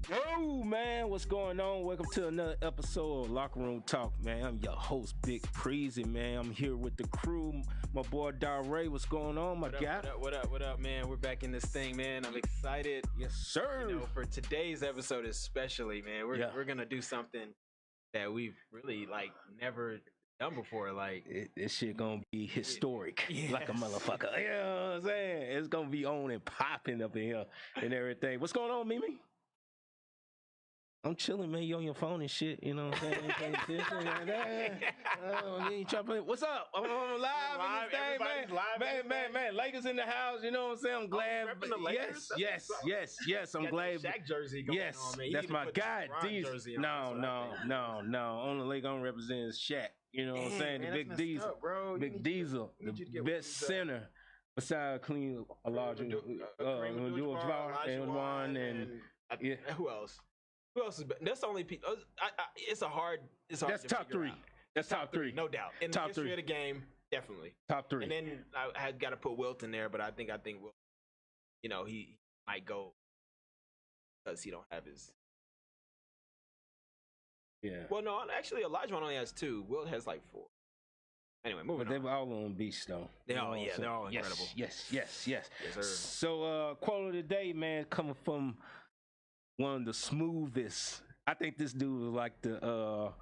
Yo, man, what's going on? Welcome to another episode of Locker Room Talk, man. I'm your host, Big Preezy, man. I'm here with the crew. My boy, Ray. What's going on, my guy? What up, man? We're back in this thing, man. I'm excited. Yes, sir. You know, for today's episode especially, man, we're gonna do something that we've really never done before. This shit gonna be historic, Yes. like a motherfucker. You know what I'm saying? It's gonna be on and popping up in here and everything. What's going on, Mimi? I'm chilling, man. You on your phone and shit. You know what I'm saying? You paying attention like that. You try to play. What's up? I'm live in this thing, man. Man. Lakers in the house. You know what I'm saying? I'm glad. repping the Lakers? Yes. I'm Got glad. that Shaq jersey going Yes, on, man. You that's need to my put the guy. LeBron jersey on, No. Only Laker I'm representing is Shaq. You know what I'm saying? Man, The Big Diesel. bro. Big Diesel, the best center besides Clean Elijah, Abdul-Jabbar, and one, and yeah. Who else? Who else is? That's the only people. It's hard. That's to top figure three. out. That's top three. No doubt. In Top the history three. of the game, definitely. Top three. And then I had got to put Wilt in there, but I think Wilt, you know, he might go because he don't have his. Yeah. Well, no, actually, Elijah only has 2. Wilt has 4. Anyway, moving But they on. were all on beach though. They're You know all- what I'm yeah, saying? they're all incredible. Yes, Yes, sir. So quote of the day, man, coming from one of the smoothest. I think this dude was like the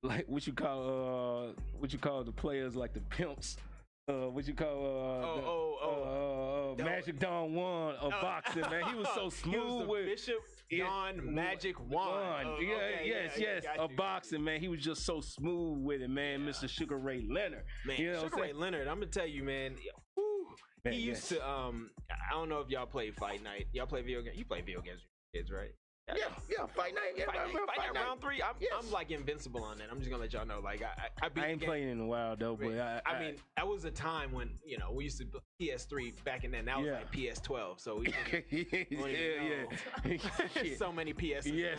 like what you call the players, like the pimps. What you call Magic Don Juan of boxing, man. He was so smooth He was the with Bishop Don Magic Juan. Oh, yes. got you. Boxing, man. He was just so smooth with it, man. Mr. Sugar Ray Leonard. Man, You know what Sugar I'm Ray saying? Leonard, I'm gonna tell you, man. Whew, Man, he used to. I don't know if y'all play Fight Night. Y'all play video games. You play video games with your kids, right? Yeah, Fight Night. Yeah, Fight Night round 3. I'm like invincible on that. I'm just gonna let y'all know. Like I beat I ain't the game. playing in a while though, but I mean, that was a time when we used to PS3 back in then. That was like PS12. So we yeah. so many PSs. Yes.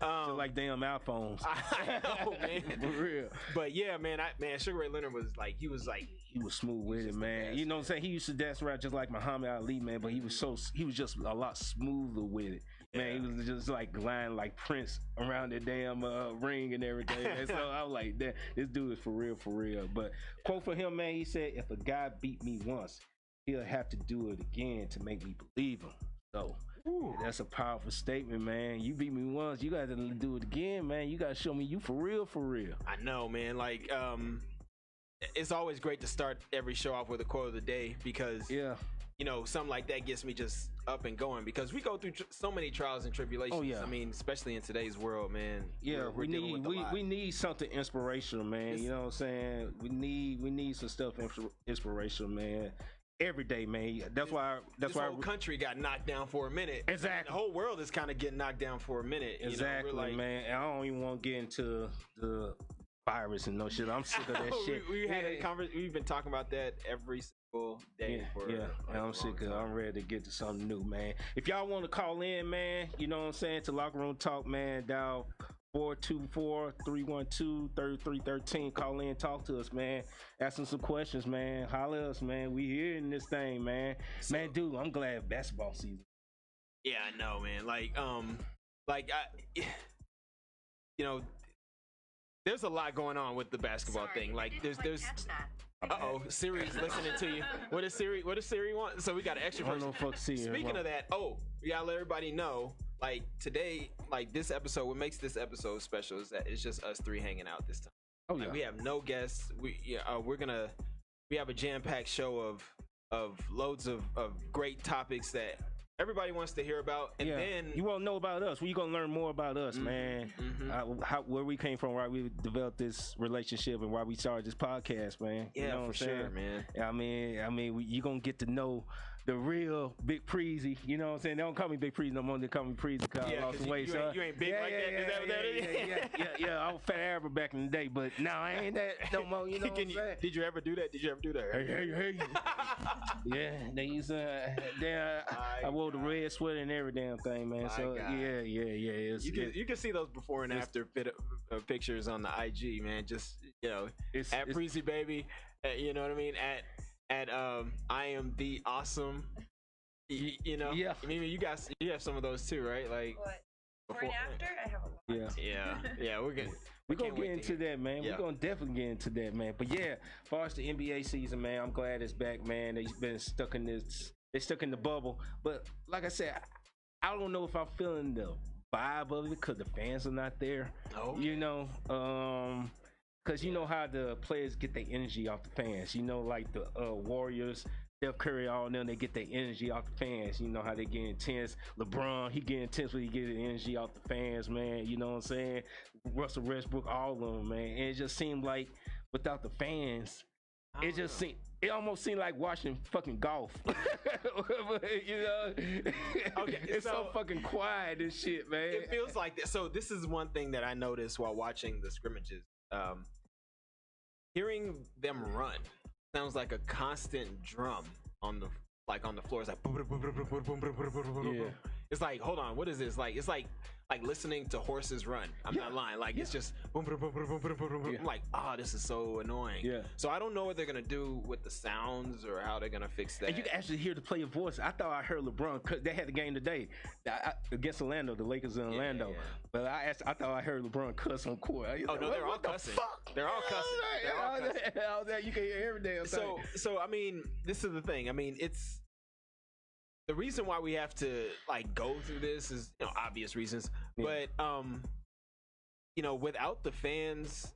now. Just like damn iPhones. I know, man. For real. But yeah, man, Sugar Ray Leonard was like, he was smooth with it, just the man. best, You know what I'm saying? He used to dance around just like Muhammad Ali, man, but he was just a lot smoother with it. Man, he was just like lying like Prince around the damn ring and everything. And so I was like, this dude is for real. But quote for him, man, he said, if a guy beat me once, he'll have to do it again to make me believe him. So that's a powerful statement, man. You beat me once, you got to do it again, man. You got to show me you for real. I know, man. Like, it's always great to start every show off with a quote of the day because, something like that gets me just up and going because we go through so many trials and tribulations. Oh, yeah. I mean, especially in today's world, man. Yeah, we're dealing with a lot. we need something inspirational, man. You know what I'm saying? We need some stuff inspirational, man. Every day, man. That's why this whole country got knocked down for a minute. Exactly. The whole world is kind of getting knocked down for a minute. Exactly, we're like, man. And I don't even want to get into the virus and no shit. I'm sick of that shit. we had a conversation. We've been talking about that every single day. I'm sick of it. I'm ready to get to something new, man. If y'all want to call in, man, you know what I'm saying, to Locker Room Talk, man, dial 424-312-3313. Call in, talk to us, man. Ask us some questions, man. Holler at us, man. We here in this thing, man. Man, dude, I'm glad basketball season. Yeah, I know, man. There's a lot going on with the basketball thing. Like, there's. Siri's listening to you. What does Siri want? So we got an extra person. Speaking of that, we gotta let everybody know. Like today, like this episode, what makes this episode special is that it's just us 3 hanging out this time. Oh yeah. We have no guests. We have a jam-packed show of loads of great topics that everybody wants to hear about, and then you won't know about us. Well, you're gonna learn more about us, man. Where we came from, why we developed this relationship, and why we started this podcast, man. Yeah, you know for sure, man. I mean, you're gonna get to know the real Big Preezy. You know what I'm saying? They don't call me Big Preezy no more. They call me Preezy because I lost the weight. You ain't big like that. Is that what that is? Yeah. I was Fat Arab back in the day, but now I ain't that no more. You know what I'm saying? Did you ever do that? Hey. Yeah, they used to. I wore the red sweater and every damn thing, man. So yeah. You can see those before and after pictures on the IG, man. Just at Preezy Baby, you know what I mean? At I am the awesome. Yeah. I mean, you have some of those too, right? Like, what? Before and after, I have a lot. Yeah. We're gonna get into that, man. We're gonna definitely get into that, man. But yeah, as far as the NBA season, man, I'm glad it's back, man. They've been stuck in this. They're stuck in the bubble. But like I said, I don't know if I'm feeling the vibe of it because the fans are not there. Oh. You know, because you know how the players get their energy off the fans. You know, like the Warriors. Steph Curry, all them, they get their energy off the fans. You know how they get intense. LeBron, he get intense when he get the energy off the fans, man. You know what I'm saying? Russell Westbrook, all of them, man. And it just seemed like without the fans, it almost seemed like watching fucking golf. You know? Okay, it's so fucking quiet and shit, man. It feels like this. So this is one thing that I noticed while watching the scrimmages. Hearing them run sounds like a constant drum on the floor. It's like boom, boom, boom, boom, boom, boom, boom, boom, boom, boom. It's like, hold on, what is this? Like, it's like listening to horses run. I'm not lying. Like, it's just boom, boom, boom, boom, boom, boom, boom, boom. I'm like, this is so annoying. Yeah. So I don't know what they're gonna do with the sounds or how they're gonna fix that. And you can actually hear the player voice. I thought I heard LeBron. Cause they had the game today against Orlando, the Lakers in Orlando. Yeah. But I thought I heard LeBron cuss on court. They're all cussing. They're all cussing. You can hear every damn thing. So I mean, this is the thing. I mean, it's the reason why we have to like go through this is obvious reasons. But without the fans,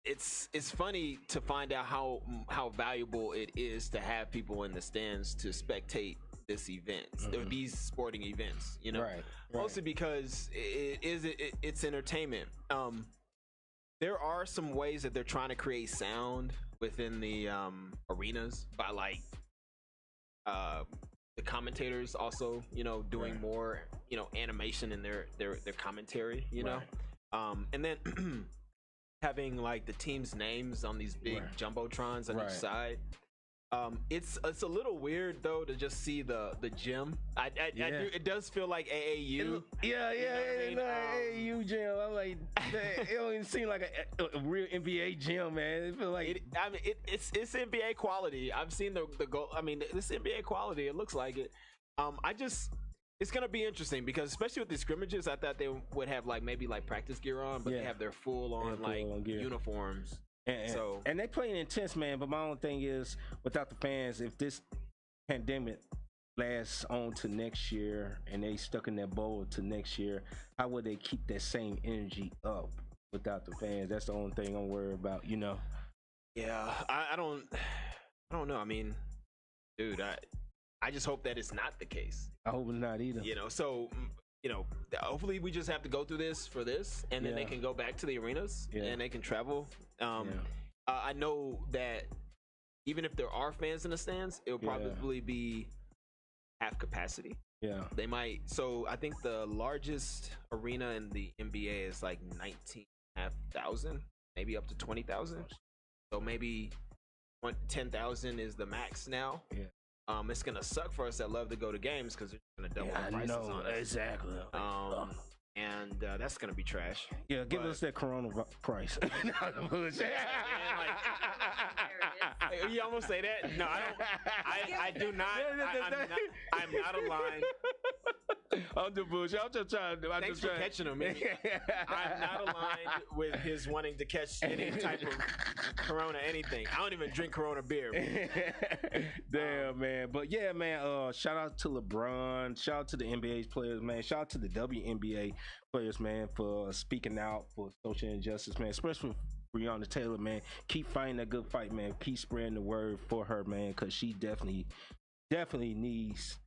it's funny to find out how valuable it is to have people in the stands to spectate this event or these sporting events. Right. Mostly because it's entertainment. There are some ways that they're trying to create sound within the arenas by like the commentators also doing more animation in their commentary, and then having like the team's names on these big jumbotrons on each side. It's a little weird though to just see the gym. I do, it does feel like AAU. AAU gym. I'm like, it don't even seem like a real NBA gym, man. It feel like it's NBA quality. I've seen the goal. I mean, this NBA quality. It looks like it. It's gonna be interesting because especially with the scrimmages, I thought they would have like maybe like practice gear on, but they have their full on uniforms. And they playing intense, man. But my own thing is, without the fans, if this pandemic lasts on to next year and they stuck in that bowl to next year, how would they keep that same energy up without the fans? That's the only thing I'm worried about. Yeah, I don't know. I mean, dude, I just hope that it's not the case. I hope it's not either. So hopefully we just have to go through this for this, and then they can go back to the arenas and they can travel. I know that even if there are fans in the stands, it'll probably be half capacity. Yeah, they might. So I think the largest arena in the NBA is like 19,500, maybe up to 20,000. So maybe 10,000 is the max now. Yeah. It's gonna suck for us that love to go to games because they're gonna double the prices on us. Exactly. And that's gonna be trash. Yeah, give us that Corona price. You almost say that? No, I don't. I do not. I'm not aligned. I'm the bullshit. I'm just trying to. Thanks for catching him. I'm not aligned with his wanting to catch any type of Corona anything. I don't even drink Corona beer. Damn, man. But yeah, man. Shout out to LeBron. Shout out to the NBA players, man. Shout out to the WNBA players, man, for speaking out for social injustice, man. Especially Breonna Taylor, man. Keep fighting that good fight, man. Keep spreading the word for her, man, because she definitely needs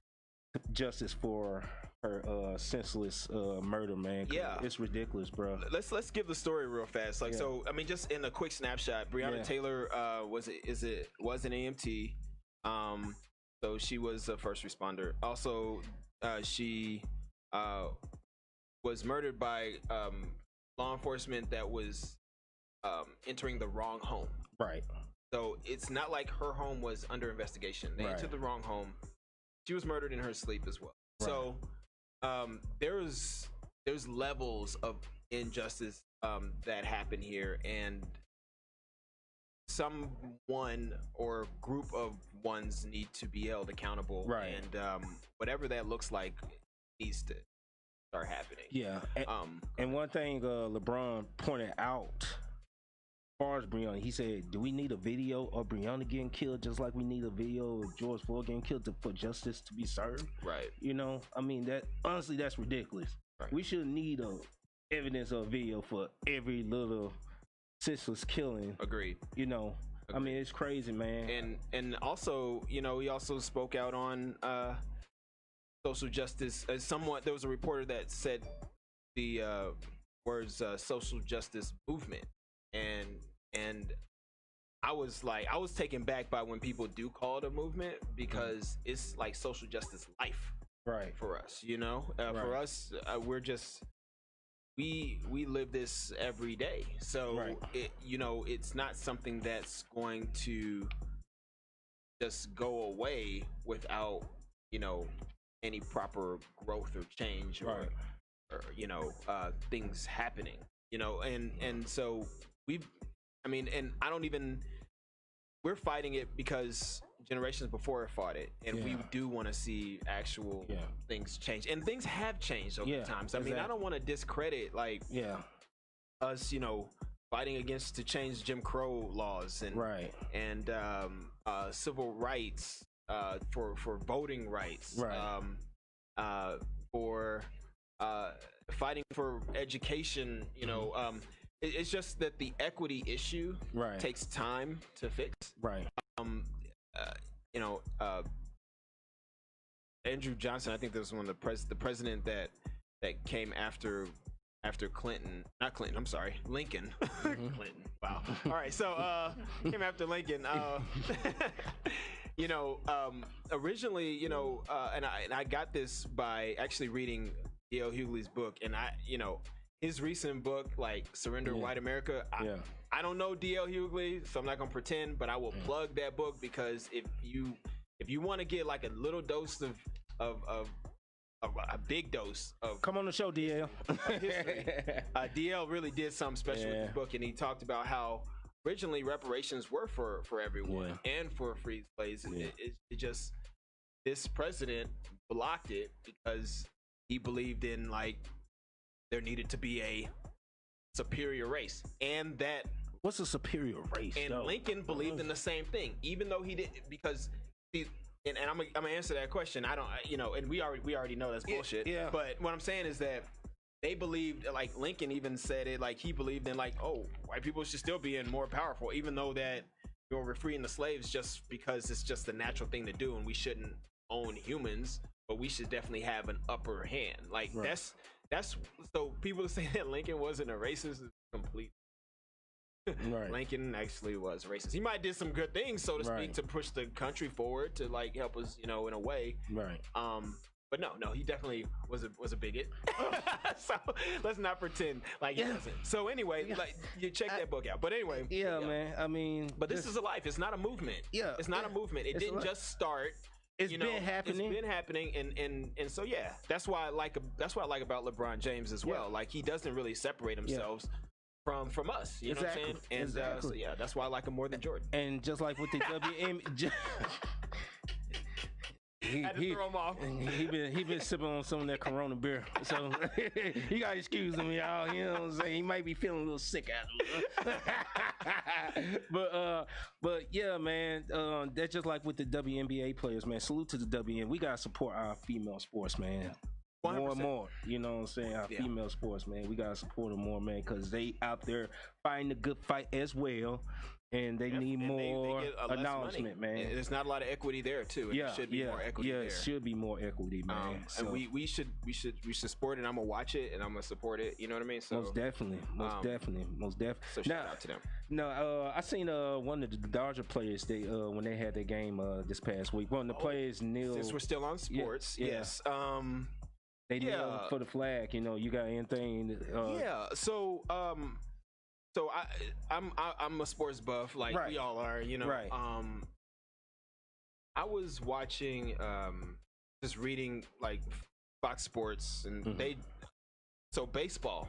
justice for her senseless murder, man. Yeah, it's ridiculous, bro. Let's give the story real fast. So I mean, just in a quick snapshot, Breonna Taylor was an EMT. So she was a first responder. Also, she was murdered by law enforcement that was entering the wrong home. Right. So it's not like her home was under investigation. They entered the wrong home. She was murdered in her sleep as well. Right. So there's levels of injustice that happen here, and someone or group of ones need to be held accountable. Right. And whatever that looks like needs to start happening. Yeah. And one thing LeBron pointed out, as far as Breonna, he said, "Do we need a video of Breonna getting killed just like we need a video of George Floyd getting killed for justice to be served?" Right. You know, I mean, that honestly, that's ridiculous. Right. We should need evidence of video for every little senseless killing. Agreed. You know, Agreed. I mean, it's crazy, man. And also, you know, he also spoke out on social justice. There was a reporter that said the words social justice movement, and I was taken back by when people do call it a movement, because it's like social justice life, right, for us, you know. Right. For us, we're just we live this every day, so right. It's not something that's going to just go away without any proper growth or change, or things happening, and so we're fighting it because generations before fought it, and we do want to see actual things change, and things have changed over time. So I mean, I don't want to discredit us, fighting to change Jim Crow laws and civil rights, for voting rights, for fighting for education, it's just that the equity issue takes time to fix. Andrew Johnson, I think this was one of the president that came after Clinton, not Clinton, I'm sorry, Lincoln. Clinton. Wow. All right, so came after Lincoln. Originally, and I got this by actually reading D.L. Hughley's book, and his recent book, like Surrender White America. I don't know D.L. Hughley, so I'm not gonna pretend, but I will plug that book, because if you want to get like a little dose of a big dose of, come on the show, DL. History, DL really did something special with the book, and he talked about how originally reparations were for everyone and for free slaves. It just, this president blocked it because he believed in there needed to be a superior race, and that what's a superior race? And Lincoln believed in the same thing, even though he didn't, because he. And I'm gonna answer that question. I don't, and we already know that's bullshit. Yeah. But what I'm saying is that they believed, like Lincoln even said it, like he believed in white people should still be more powerful, even though that we're freeing the slaves just because it's just the natural thing to do, and we shouldn't own humans, but we should definitely have an upper hand. That's so people say that Lincoln wasn't a racist is complete. Lincoln actually was racist. He might have did some good things, so to speak, to push the country forward, to help us, in a way. But no, he definitely was a bigot. So let's not pretend like he wasn't. So anyway, you check that book out. But anyway, man. I mean, but this is a life. It's not a movement. It's not a movement. It didn't just start. It's been happening. It's been happening, and so that's why I like about LeBron James as well. Like, he doesn't really separate himself from us, you know what I'm saying? And so that's why I like him more than Jordan. And just like with the WM, he throw him off. He been sipping on some of that Corona beer, so you gotta excuse him, y'all. You know what I'm saying? He might be feeling a little sick out of it. But yeah, man, that's just like with the WNBA players, man. Salute to the WN. We gotta support our female sports, man. 100%. More and more, you know what I'm saying? Our female sports, man, we gotta support them more, man, because they out there fighting a good fight as well, and they need more acknowledgement, man. And there's not a lot of equity there too. There should be more equity there. It should be more equity, man. And we should support it. I'm gonna watch it and I'm gonna support it. You know what I mean? So most definitely. So shout out to them. No, I seen one of the Dodger players. They when they had their game this past week. One of the players kneeled. Since we're still on sports, yes. They kneel for the flag. You got anything? So I'm a sports buff, like we all are. I was watching, just reading Fox Sports, and baseball.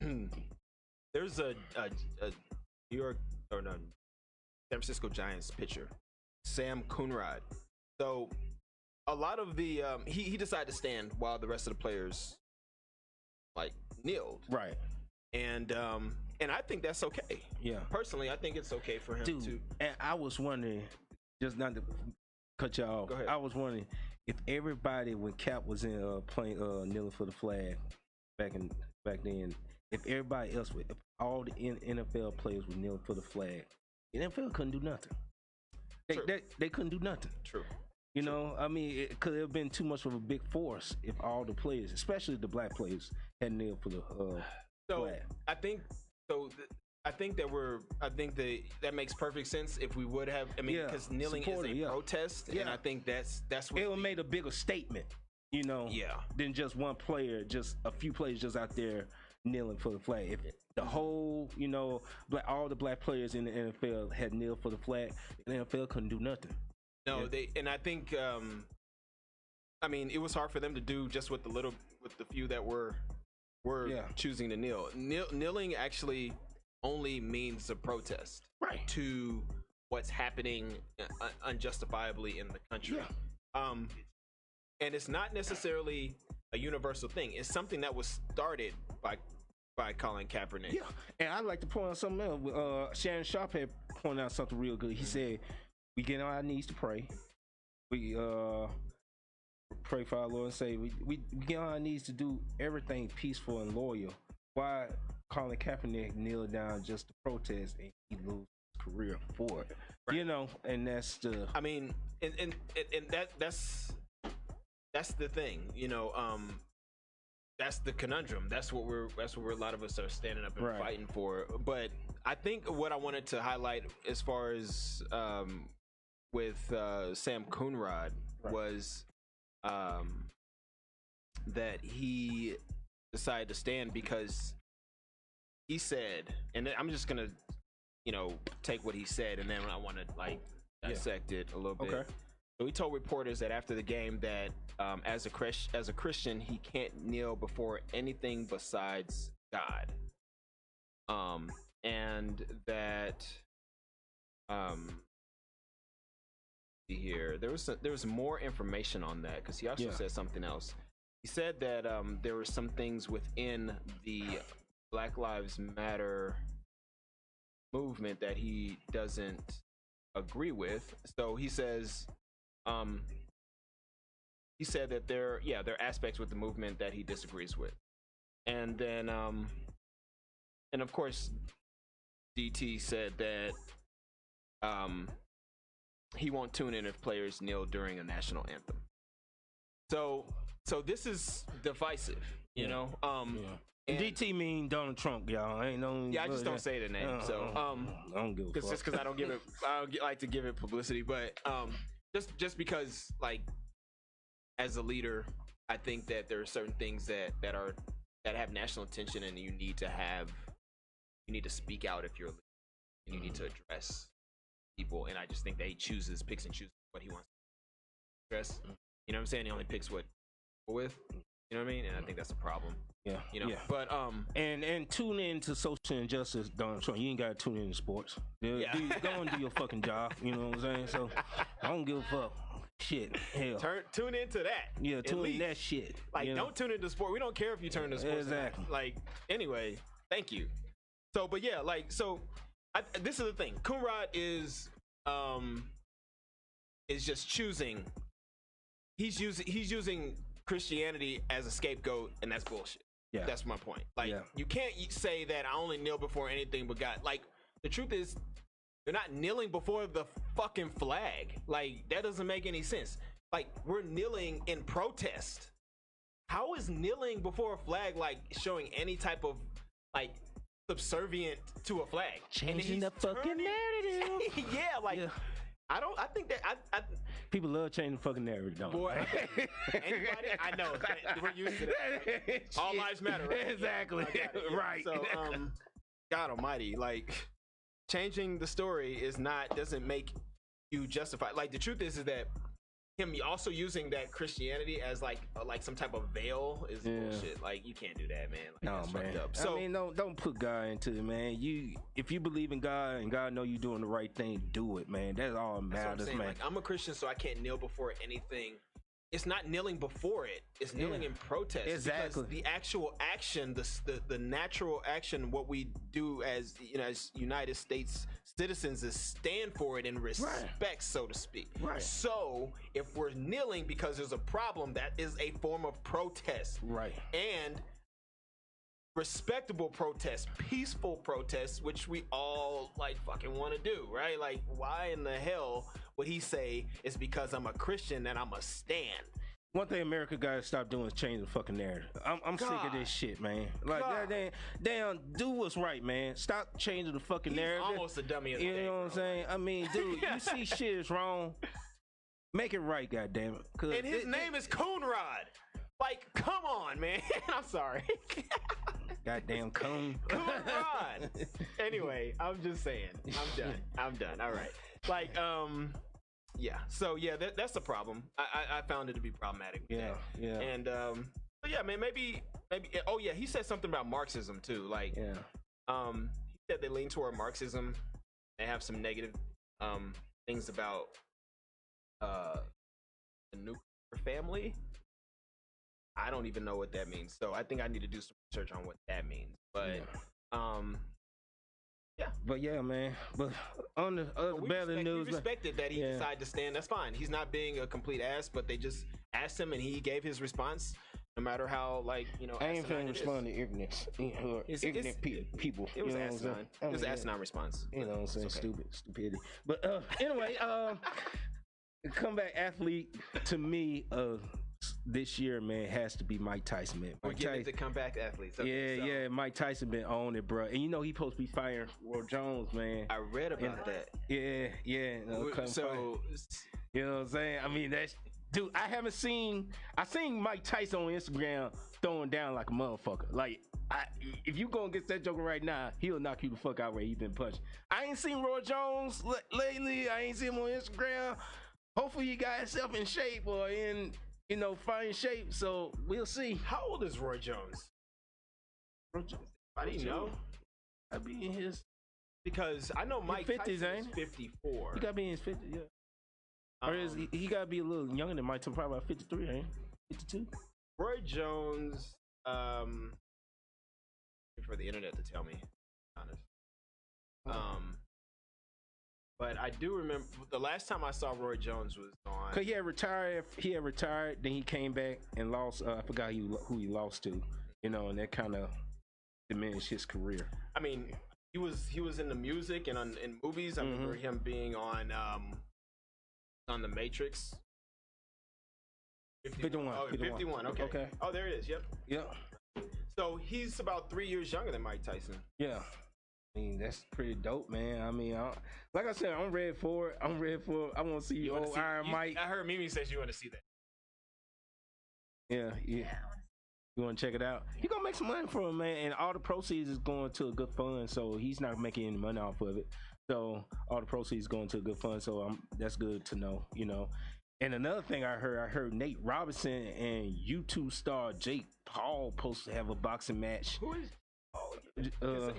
There's a San Francisco Giants pitcher, Sam Coonrod. So a lot of the he decided to stand while the rest of the players like kneeled. Right. And I think that's okay. Yeah. Personally, I think it's okay for him to. And I was wondering, just not to cut you off. Go ahead. I was wondering if everybody, when Cap was in playing kneeling for the flag back then, if everybody else would, if all the NFL players would kneel for the flag, the NFL couldn't do nothing. They couldn't do nothing. True. You know, I mean, it could have been too much of a big force if all the players, especially the black players, had kneeled for the flag. I think that makes perfect sense if we would have. I mean, because kneeling is a protest, and I think that's what it would made a bigger statement. You know, than just one player, just a few players just out there kneeling for the flag. If the whole, you know, all the black players in the NFL had kneeled for the flag, the NFL couldn't do nothing. No, and I think, I mean, it was hard for them to do just with the few that were choosing to kneel. Kneeling actually only means a protest to what's happening unjustifiably in the country. And it's not necessarily a universal thing. It's something that was started by Colin Kaepernick. Yeah, and I'd like to point out something else. Shannon Sharp had pointed out something real good. He said, we get on our knees to pray. We pray for our Lord and say, we get on our knees to do everything peaceful and loyal. Why Colin Kaepernick kneeled down just to protest and he lose his career for it? Right. You know, and that's the... I mean, and that's the thing, you know. That's the conundrum. That's what a lot of us are standing up and fighting for. But I think what I wanted to highlight as far as with Sam Coonrod was that he decided to stand because he said, and I'm just gonna, you know, take what he said and then I want to like dissect it a little bit. Okay. So he told reporters that after the game that as a Christian, he can't kneel before anything besides God. And that here there was more information on that because he also said something else. He said that there were some things within the Black Lives Matter movement that he doesn't agree with. So he says he said that there are aspects with the movement that he disagrees with. And then and of course DT said that he won't tune in if players kneel during a national anthem. So this is divisive, you know. And DT mean Donald Trump, y'all. I ain't no. Yeah, I just don't say the name. I don't give a fuck. Just because I don't like to give it publicity, but just because, like, as a leader, I think that there are certain things that have national attention, and you need to speak out if you're a leader, and you need to address people. And I just think that he picks and chooses what he wants to address. You know what I'm saying? He only picks what with. You know what I mean? And I think that's a problem. Yeah. You know. Yeah. But and tune in to social injustice, Donald Trump. You ain't gotta tune in to sports. Go and do your fucking job. You know what I'm saying? So I don't give a fuck. Shit. Hell. Tune into that. Yeah, tune in that shit. Like, don't tune into sport. We don't care if you turn to sports. Exactly. Like, anyway, thank you. So, but yeah, like, so this is the thing. Coonrod is just choosing. He's using Christianity as a scapegoat, and that's bullshit. Yeah, that's my point. Like, you can't say that I only kneel before anything but God. Like, the truth is, they're not kneeling before the fucking flag. Like, that doesn't make any sense. Like, we're kneeling in protest. How is kneeling before a flag like showing any type of like subservient to a flag? Changing the fucking narrative. Yeah, like. Yeah. I think that I people love changing the fucking narrative, don't boy, anybody? I know. We're used to that. All lives matter, right? Exactly. Right. So, God almighty, like, changing the story doesn't make you justify. Like, the truth is that him also using that Christianity as like some type of veil is bullshit. Like, you can't do that, man. Like, no, man. Up. So, I mean, don't put God into it, man. If you believe in God and God know you're doing the right thing, do it, man. That's all that matters, man. Like, I'm a Christian, so I can't kneel before anything it's not kneeling before it. It's kneeling in protest. Exactly. Because the actual action, the natural action, what we do as as United States citizens is stand for it in respect, so to speak. Right. So if we're kneeling because there's a problem, that is a form of protest. Right. And respectable protests, peaceful protests, which we all like fucking want to do, right? Like, why in the hell would he say it's because I'm a Christian and I'm a stand? One thing America gotta stop doing is change the fucking narrative. I'm sick of this shit, man. Like, damn, do what's right, man. Stop changing the fucking narrative. Almost a dummy of the day, You know what I'm saying? I mean, dude, you see shit is wrong, make it right, goddammit. And his name is Coonrod. Like, come on, man. I'm sorry. Goddamn coon. Coonrod. Anyway, I'm just saying. I'm done. All right. Like, yeah. So yeah, that's the problem. I found it to be problematic. Yeah. And but yeah, man, maybe. Oh yeah, he said something about Marxism too. Like, he said they lean toward Marxism. They have some negative things about the nuclear family. I don't even know what that means. So I think I need to do some research on what that means. But yeah. But yeah, man. But on the better news, we respected that he decided to stand. That's fine. He's not being a complete ass, but they just asked him and he gave his response. No matter how, like, I ain't finna respond to ignorance. Ignorant people. It was asinine. It was asinine response. You know what I'm saying? Okay. Stupidity. But anyway, comeback athlete to me this year, man, has to be Mike Tyson, man. We're getting to comeback athletes. Okay, yeah. Mike Tyson been on it, bro. And he supposed to be firing Roy Jones, man. I read about that. Yeah. So, you know what I'm saying? I mean, dude, I seen Mike Tyson on Instagram throwing down like a motherfucker. Like, if you go against that joker right now, he'll knock you the fuck out where he been punched. I ain't seen Roy Jones lately. I ain't seen him on Instagram. Hopefully he got himself in shape or in fine shape, so we'll see. How old is Roy Jones? I didn't know. I'd be in his, because I know Mike 50s, Tyson is 54. He gotta be in his 50s, yeah. Or he gotta be a little younger than Mike Tyson, probably about 53, ain't he? 52. Roy Jones, for the internet to tell me, honest. But I do remember the last time I saw Roy Jones was on. Cause he had retired. Then he came back and lost. I forgot who he lost to. And that kind of diminished his career. I mean, he was in the music and in movies. I remember him being on The Matrix. 51. Oh, 51. Okay. Oh, there it is. Yep. So he's about 3 years younger than Mike Tyson. Yeah. I mean, that's pretty dope, man. I mean, like I said, I'm ready for it. I want to see old Iron Mike. I heard Mimi says you want to see that. Yeah. You want to check it out? He gonna make some money for him, man. And all the proceeds is going to a good fund, so he's not making any money off of it. So all the proceeds going to a good fund. So that's good to know, And another thing I heard Nate Robinson and YouTube star Jake Paul supposed to have a boxing match. Who is?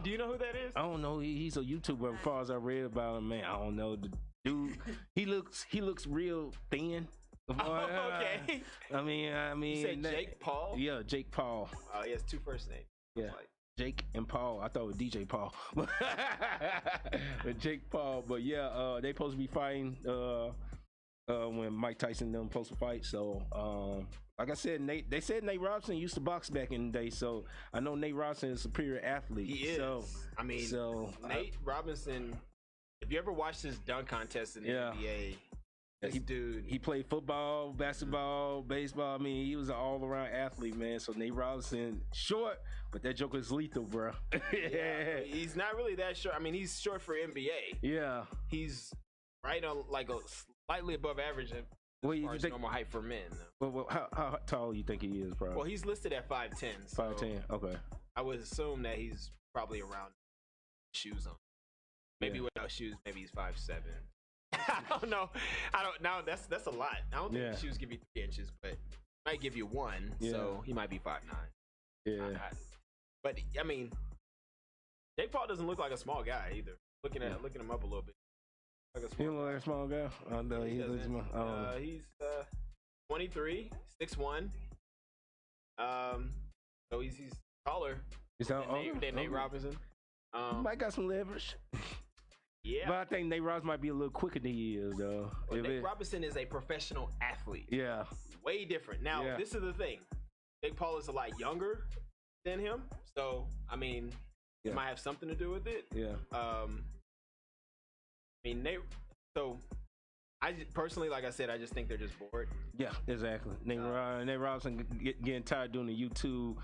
Do you know who that is? I don't know. He's a YouTuber. As far as I read about him, man, I don't know. The dude, he looks real thin. Okay. I mean. You said Jake Paul? Yeah, Jake Paul. He has two first names. Yeah. Jake and Paul. I thought it was DJ Paul. But Jake Paul. But yeah, they supposed to be fighting when Mike Tyson and them supposed to fight. So like I said, they said Nate Robinson used to box back in the day, so I know Nate Robinson is a superior athlete. He is. Nate Robinson, if you ever watched his dunk contest in the NBA, he played football, basketball, baseball. I mean, he was an all-around athlete, man. So Nate Robinson, short, but that joker is lethal, bro. Yeah, he's not really that short. I mean, he's short for NBA. Yeah. He's right on like a slightly above average as far as normal height for men. Well, how tall do you think he is, bro? Well, he's listed at 5'10". 5'10", okay. I would assume that he's probably around shoes on. Maybe without shoes, maybe he's 5'7". I don't know. That's a lot. I don't think the shoes give you 3 inches, but might give you 1, so he might be 5'9". Yeah. But I mean, Jake Paul doesn't look like a small guy either. Looking him up a little bit. He look like a small guy. I know he looks small. He's 23, 6'1". So he's taller than Nate Robinson. Might got some leverage. Yeah, but I think Nate Robinson might be a little quicker than he is, though. Well, Nate Robinson is a professional athlete. Yeah, way different. Now, this is the thing. Jake Paul is a lot younger than him, so I mean, it might have something to do with it. Yeah. I mean, Nate. So, I personally, like I said, I just think they're just bored. Yeah, exactly. Nate Robinson getting tired doing the YouTube,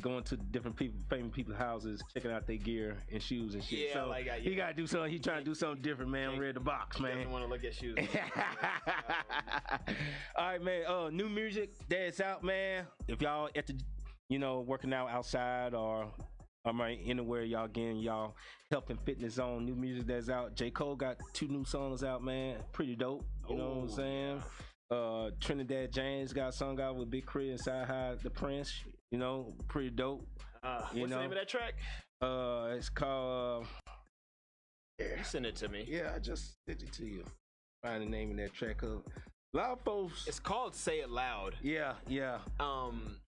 going to different famous people's houses, checking out their gear and shoes and shit. Yeah, so he got to do something. He trying to do something different, man. Read the box, man. Doesn't want to look at shoes. All right, man. New music that's out, man. If y'all at the, working out outside or anywhere y'all getting y'all health and fitness on, new music that's out. J. Cole got 2 new songs out, man. Pretty dope. You know what I'm saying? Trinidad James got a song out with Big Crit and Sci High the Prince. Pretty dope. What's the name of that track? It's called. You send it to me. Yeah, I just sent it to you. Find the name of that track. A lot of folks. It's called "Say It Loud." Yeah.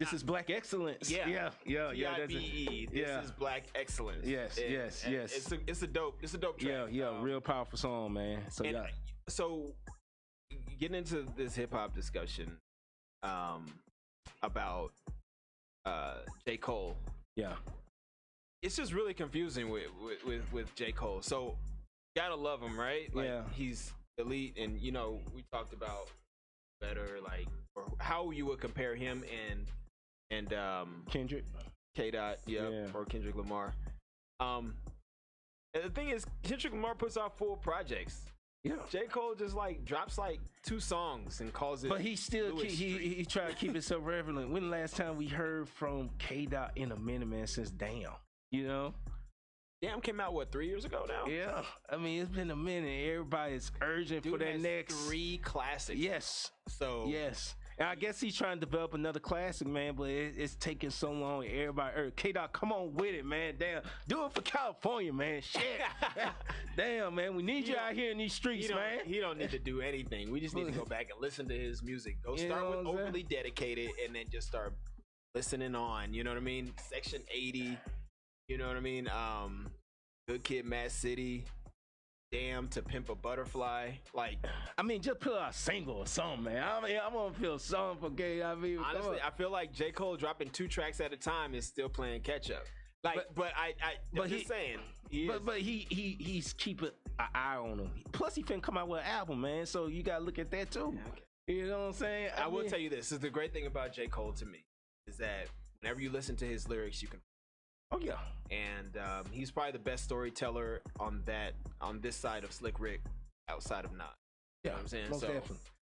This is Black Excellence. Yeah. T-I-B-E. This is Black Excellence. Yes. It's a dope track. Yeah. Real powerful song, man. So getting into this hip hop discussion, about J. Cole. Yeah. It's just really confusing with J. Cole. So gotta love him, right? He's elite, and we talked about better, or how you would compare him and Kendrick K-Dot, or Kendrick Lamar. And the thing is, Kendrick Lamar puts out full projects. Yeah. J. Cole just drops 2 songs and calls it. But he still he try to keep it so relevant. When the last time we heard from K-Dot in a minute, man? Since Damn, Damn came out 3 years ago now. Yeah, I mean it's been a minute. Everybody's urging for that next 3 classics. Yes. So yes. And I guess he's trying to develop another classic, man, but it's taking so long. Everybody, K-Dot, come on with it, man. Damn, do it for California, man. Shit. Damn, man, we need you out here in these streets, man. He don't need to do anything. We just need to go back and listen to his music. Go start with Overly Dedicated, and then just start listening on. You know what I mean? Section 80. You know what I mean? Good Kid, Mad City. Damn, To Pimp a Butterfly. Just put out a single or something, man. I'm gonna feel something for K. Honestly, I feel like J. Cole dropping 2 tracks at a time is still playing catch up. He's keeping an eye on him. Plus, he finna come out with an album, man. So you gotta look at that too. Yeah, okay. You know what I'm saying? I will tell you this is the great thing about J. Cole to me is that whenever you listen to his lyrics, you can. Oh yeah, and he's probably the best storyteller on this side of Slick Rick, outside of Nas. Yeah, you know what I'm saying?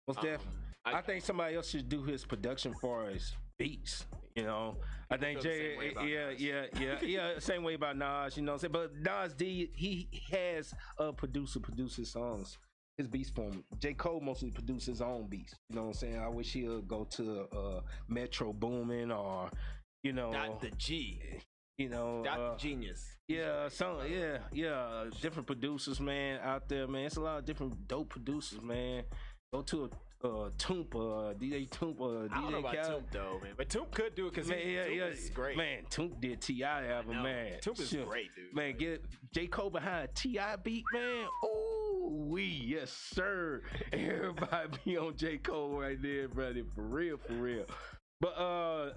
Most definitely. I think somebody else should do his production for his beats. I think Jay, same way about Nas. You know what I'm saying? But Nas D, he has a producer songs. His beats form. J. Cole mostly produces his own beats. You know what I'm saying? I wish he'll go to Metro Boomin or Dr. G. Dr. Genius. Yeah, different producers, man, out there, man. It's a lot of different dope producers, man. Go to Toomp, DJ Toomp, DJ I don't know about Toomp though, man. But Toomp could do it because Toomp is great. Man, Toomp did T.I. album, man. Toomp is great, dude. Man, get J. Cole behind T.I. beat, man. Ooh, yes, sir. Everybody be on J. Cole right there, brother. For real. But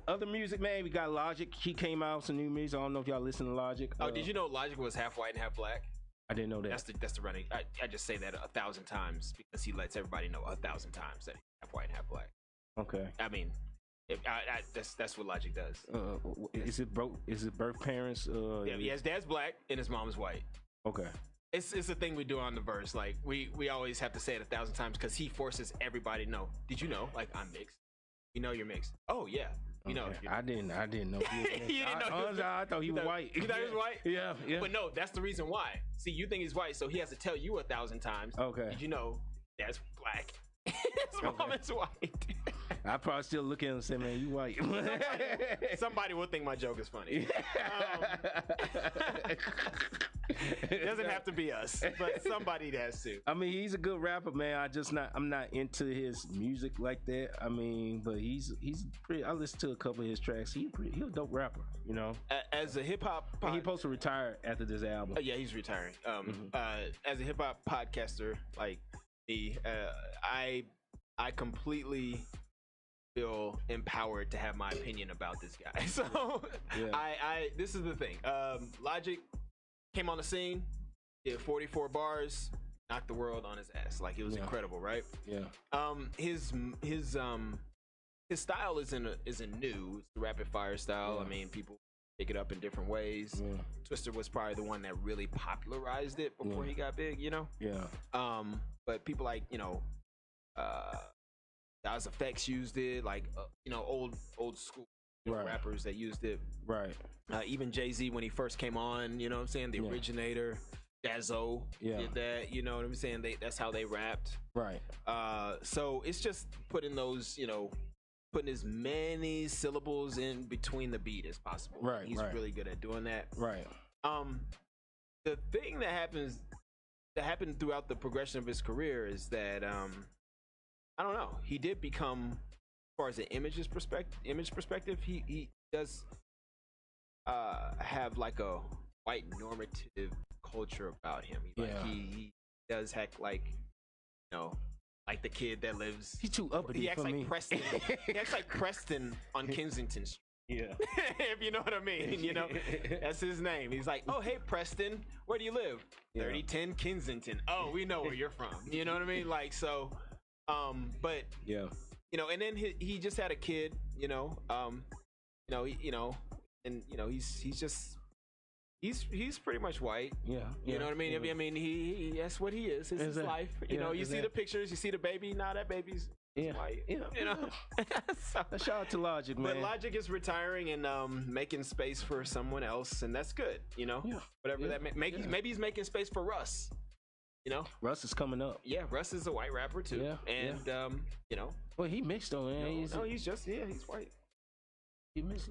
other music, man, we got Logic. He came out with some new music. I don't know if y'all listen to Logic. Oh, did you know Logic was half white and half black? I didn't know that. That's the running. I just say that 1,000 times because he lets everybody know 1,000 times that he's half white and half black. Okay. I mean, that's what Logic does. Is it birth parents? Yeah, his dad's black and his mom's white. Okay. It's a thing we do on the verse. We always have to say it 1,000 times because he forces everybody to know. Did you know? I'm mixed. You're mixed. Oh yeah. I didn't know. He was mixed. You didn't know. I thought he was white. You thought he was white? Yeah. But no, that's the reason why. See, you think he's white, so he has to tell you 1,000 times. Okay. Did you know that's black? His mom is white. I probably still look at him and say, "Man, you white." Somebody will think my joke is funny. It doesn't have to be us, but somebody has to. I mean, he's a good rapper, man. I'm not into his music like that. I mean, but he's pretty. I listened to a couple of his tracks. He's a dope rapper, you know. As a hip hop, he's supposed to retire after this album. Yeah, he's retiring. As a hip hop podcaster like me, I completely feel empowered to have my opinion about this guy. So I this is the thing. Logic came on the scene, did 44 bars, knocked the world on his ass. Like, it was incredible, right? Yeah. His style isn't new. It's the rapid fire style. Yeah. I mean, people pick it up in different ways. Yeah. Twista was probably the one that really popularized it before he got big, you know? Yeah. But people like, you know, Das EFX used it, like you know, old school rappers that used it. Right. Even Jay-Z when he first came on, you know what I'm saying? The originator, Dazzo did that, you know what I'm saying? That's how they rapped. Right. So it's just putting those, you know, putting as many syllables in between the beat as possible. Right. He's really good at doing that. Right. The thing that happened throughout the progression of his career is that I don't know. He did become, as far as an image perspective, he does have like a white normative culture about him. He does act like, you know, like the kid that lives. He's too uppity. He acts for like me. Preston. He acts like Preston on Kensington Street. Yeah. If you know what I mean, you know, that's his name. He's like, oh, hey, Preston, where do you live? 3010 Kensington. Oh, we know where you're from. You know what I mean? Like, so, but yeah, you know, and then he just had a kid, you know, he's pretty much white. Yeah. You know what I mean? I mean, he that's what he is. It's his life. You know, you see the pictures, you see the baby. Now that baby's white. Yeah. You know. So, shout out to Logic, man. But Logic is retiring and making space for someone else, and that's good. You know, whatever that maybe he's making space for Russ. You know, Russ is coming up. Yeah, Russ is a white rapper too. Yeah. And you know, well, he mixed though, man. He's white.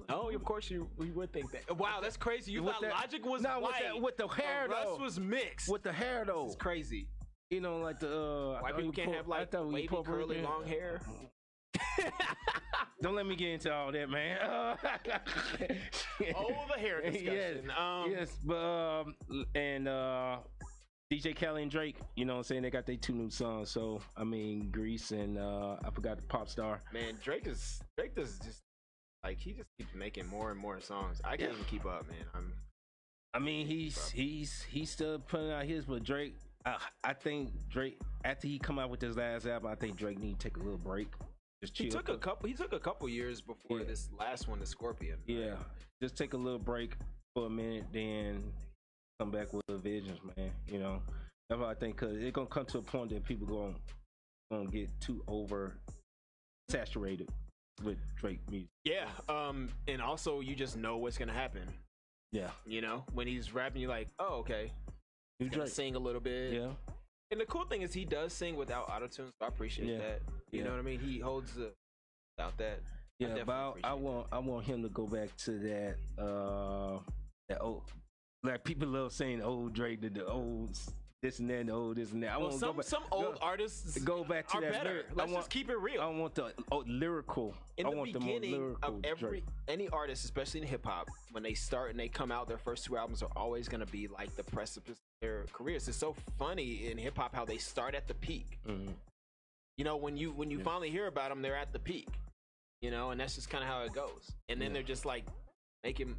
Oh, of course we would think that. Wow, that's crazy. You thought Logic was white with the hair though. Russ was mixed with the hair though. It's crazy. You know, like the white people can't have like wavy, curly, long hair. Don't let me get into all that, man. The hair discussion. Yes, but DJ Khaled and Drake, you know what I'm saying? They got their 2 new songs. So, I mean, Grease and I forgot the Pop Star. Man, Drake does just, like, he just keeps making more and more songs. I can't even keep up, man. I mean, he's still putting out his, but Drake, I think Drake, after he come out with his last album, I think Drake need to take a little break. Just chill. He took a couple years before this last one, The Scorpion. Yeah, just take a little break for a minute, then come back with a Visions, man. You know, that's what I think, because it's gonna come to a point that people gonna get too over saturated with Drake music. Yeah, and also you just know what's gonna happen. Yeah, you know, when he's rapping, you're like, oh, okay. He's gonna sing a little bit. Yeah. And the cool thing is he does sing without autotune, so I appreciate that. You know what I mean? He holds without that. Yeah, but I want him to go back to that old, like people love saying old Drake, the old this and that, and the old this and that. I want some old artists go back to that. Better. Let's just keep it real. I want the lyrical. In the beginning of any artist, especially in hip hop, when they start and they come out, their first 2 albums are always gonna be like the precipice of their careers. It's so funny in hip hop how they start at the peak. Mm-hmm. You know, when you finally hear about them, they're at the peak. You know, and that's just kind of how it goes. And then they're just like making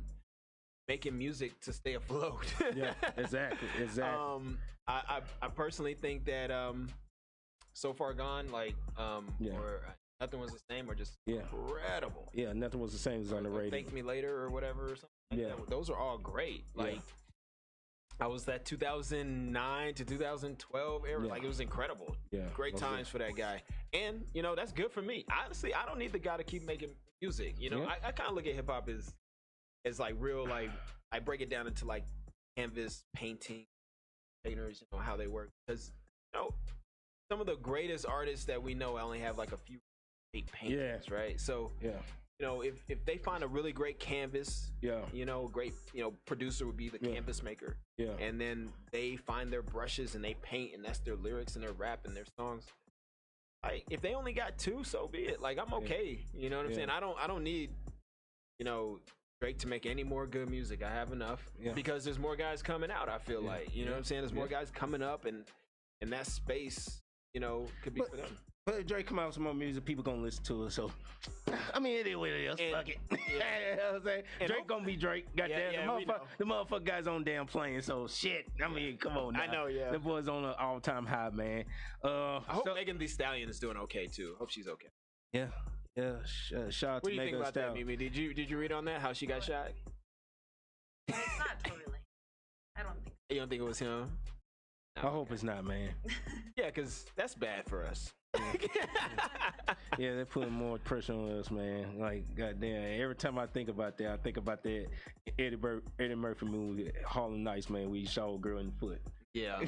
music to stay afloat. Yeah, exactly. I personally think that So Far Gone, like or Nothing Was the Same, or just incredible. Yeah, Nothing Was the Same is on the radio. Thank Me Later or whatever or something like that. Those are all great. Like I was that 2009 to 2012 era. Like, it was incredible. Yeah, great times for that guy. And you know, that's good for me. Honestly, I don't need the guy to keep making music. You know, I kind of look at hip hop as like real, like I break it down into like canvas painting painters, you know, how they work, because you know some of the greatest artists that we know only have like a few great paintings, right? So if they find a really great canvas, great, producer would be the canvas maker. Yeah. And then they find their brushes and they paint, and that's their lyrics and their rap and their songs. Like, if they only got 2, so be it. Like, I'm okay. You know what I'm saying? I don't need, Drake to make any more good music. I have enough because there's more guys coming out. I feel like, you know what I'm saying? There's more guys coming up, and that space, could be for them. But if Drake come out with some more music, people gonna listen to it. So, I mean, it is what it is. Fuck it. You know what I'm saying? Drake gonna be Drake. Goddamn, the motherfucker guy's on damn plane. So shit. I mean, come on now. I know, yeah. The boy's on an all-time high, man. I hope Megan Thee Stallion is doing okay too. Hope she's okay. Yeah. Shout out to Megan Thee Stallion. What do you think about that, Mimi? Did you read on that how she got shot? It's not totally. I don't think. You don't think it was him? No, I hope it's not, man. Yeah, because that's bad for us. Yeah, they're putting more pressure on us, man. Like, goddamn, every time I think about that, I think about that Eddie Murphy movie, Harlem Nights, man, where he shot a girl in the foot. Yeah.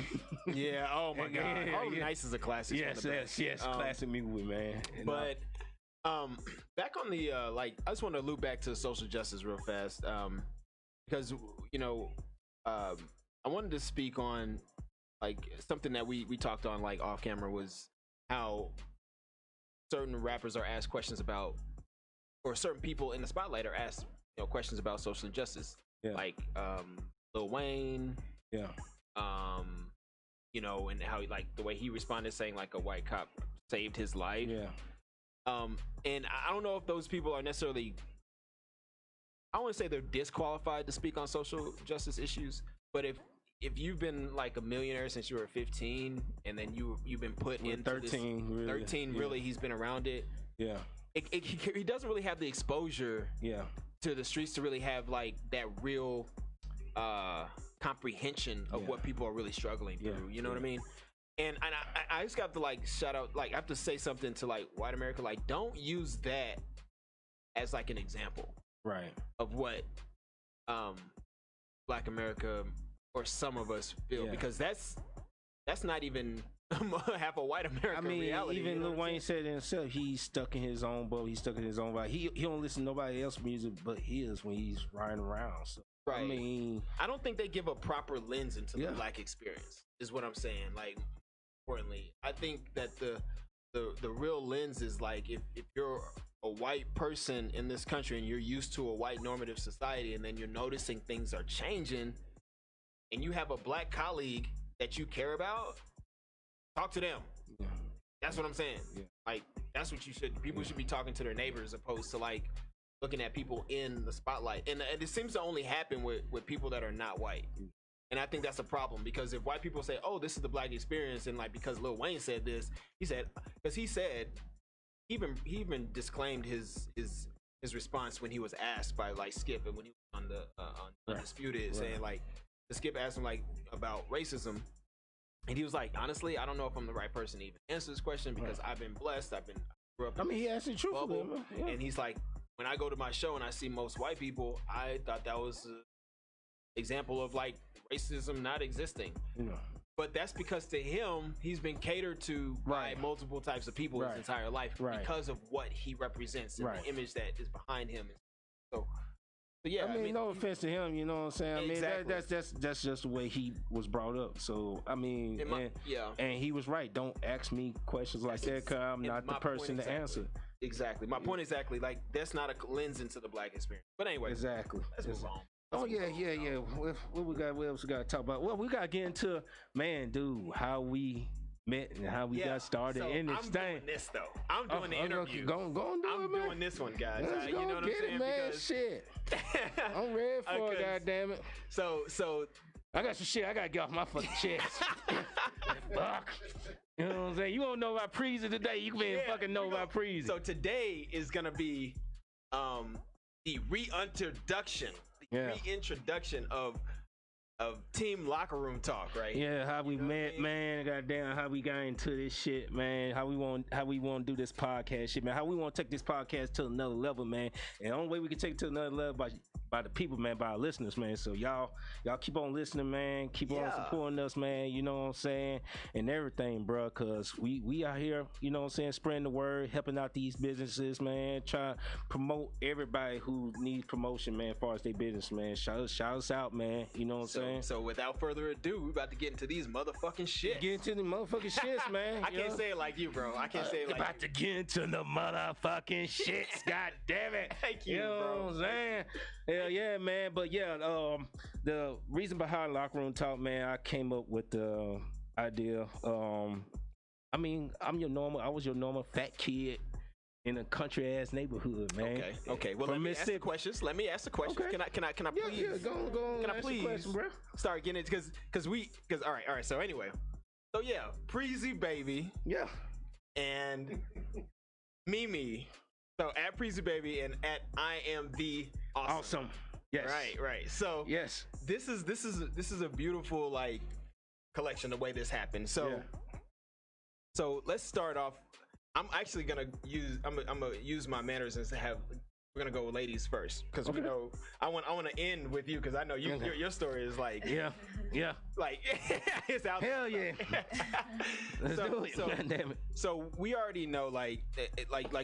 Yeah, oh my God. Harlem Nights is a classic. Yes, classic movie, man. But back on the I just want to loop back to social justice real fast, because I wanted to speak on like something that we talked on like off camera, was how certain rappers are asked questions about, or certain people in the spotlight are asked questions about social injustice, like Lil Wayne, and how like the way he responded, saying like a white cop saved his life. And I don't know if those people are necessarily, I want to say they're disqualified to speak on social justice issues, but if you've been like a millionaire since you were 15, and then you've been put into 13, this, really, 13, really, he's been around it. He doesn't really have the exposure to the streets to really have like that real comprehension of what people are really struggling through. You know what I mean? And I just got to like shout out, like I have to say something to like white America, like don't use that as like an example, of what Black America or some of us feel, because that's not even half a white American reality. Even Lil Wayne said it himself, he's stuck in his own boat, he's stuck in his own vibe. He don't listen to nobody else's music but his when he's riding around. So I mean, I don't think they give a proper lens into the Black experience, is what I'm saying. Like, importantly, I think that the real lens is like, if you're a white person in this country and you're used to a white normative society, and then you're noticing things are changing, and you have a Black colleague that you care about, talk to them. That's what I'm saying. Like, that's what you should. People should be talking to their neighbors, opposed to like looking at people in the spotlight. And it seems to only happen with people that are not white. And I think that's a problem, because if white people say, "Oh, this is the Black experience," and like because Lil Wayne said this, he said he even disclaimed his response when he was asked by like Skip, and when he was on the Undisputed, saying like, the Skip asked him like about racism, and he was like, honestly, I don't know if I'm the right person to even answer this question, because I've been blessed. Grew up. He asked it truthfully, and he's like, when I go to my show and I see most white people, I thought that was an example of like racism not existing. But that's because to him, he's been catered to by multiple types of people his entire life, because of what he represents and the image that is behind him. So yeah, I mean, no offense to him, you know what I'm saying? Exactly. I mean, that's just the way he was brought up. So I mean, and he was right. Don't ask me questions like that, because I'm not the person to answer. Exactly. My point exactly. Like, that's not a lens into the Black experience. But anyway, exactly. Let's move on. Oh yeah. What we got? What else we got to talk about? Well, we got to get into, man, dude, how we met and how we got started in this thing. Doing this though. I'm doing the interview. Go do I'm it, man. doing this one, guys. Let's go you know what get I'm saying? it, man. Because shit. I'm ready for it, goddamn it. So I got some shit I gotta get off my fucking chest. Fuck. You know what I'm saying? You won't know about Preezy today. You can fucking know about Preezy. So today is gonna be the reintroduction of Team Locker Room Talk, right? Yeah, how we met, man. Goddamn, how we got into this shit, man. How we want to do this podcast shit, man. How we want to take this podcast to another level, man. And the only way we can take it to another level by by the people, man, by our listeners, man. So y'all keep on listening, man. Keep on supporting us, man. You know what I'm saying? And everything, bro. Cause we out here, you know what I'm saying, spreading the word, helping out these businesses, man. Trying to promote everybody who needs promotion, man, as far as their business, man. Shout us out, man. You know what I'm saying? So without further ado, we about to get into these motherfucking shits. Get into the motherfucking shits, man. I can't say it like you, bro. I can't say it like about to get into the motherfucking shits. God damn it. Thank you, know bro. What I'm saying? Hell yeah, man. But yeah, the reason behind Locker Room Talk, man, I came up with the idea. I mean, I was your normal fat kid in a country ass neighborhood, man. Okay. Well, let me ask the questions. Let me ask the questions. Okay. Can I please? Yeah, go on. Can I please question, bro? start getting it? Because all right. So anyway, so yeah, Preezy Baby. Yeah. And Mimi. So at Preezy Baby and at I am the awesome. Yes. Right. So yes, this is a beautiful like collection the way this happened. So let's start off. I'm actually gonna use my manners and we're gonna go with ladies first because we know I want to end with you because I know your story is like yeah like it's out hell there. Yeah. Let's do it. God damn it. So we already know like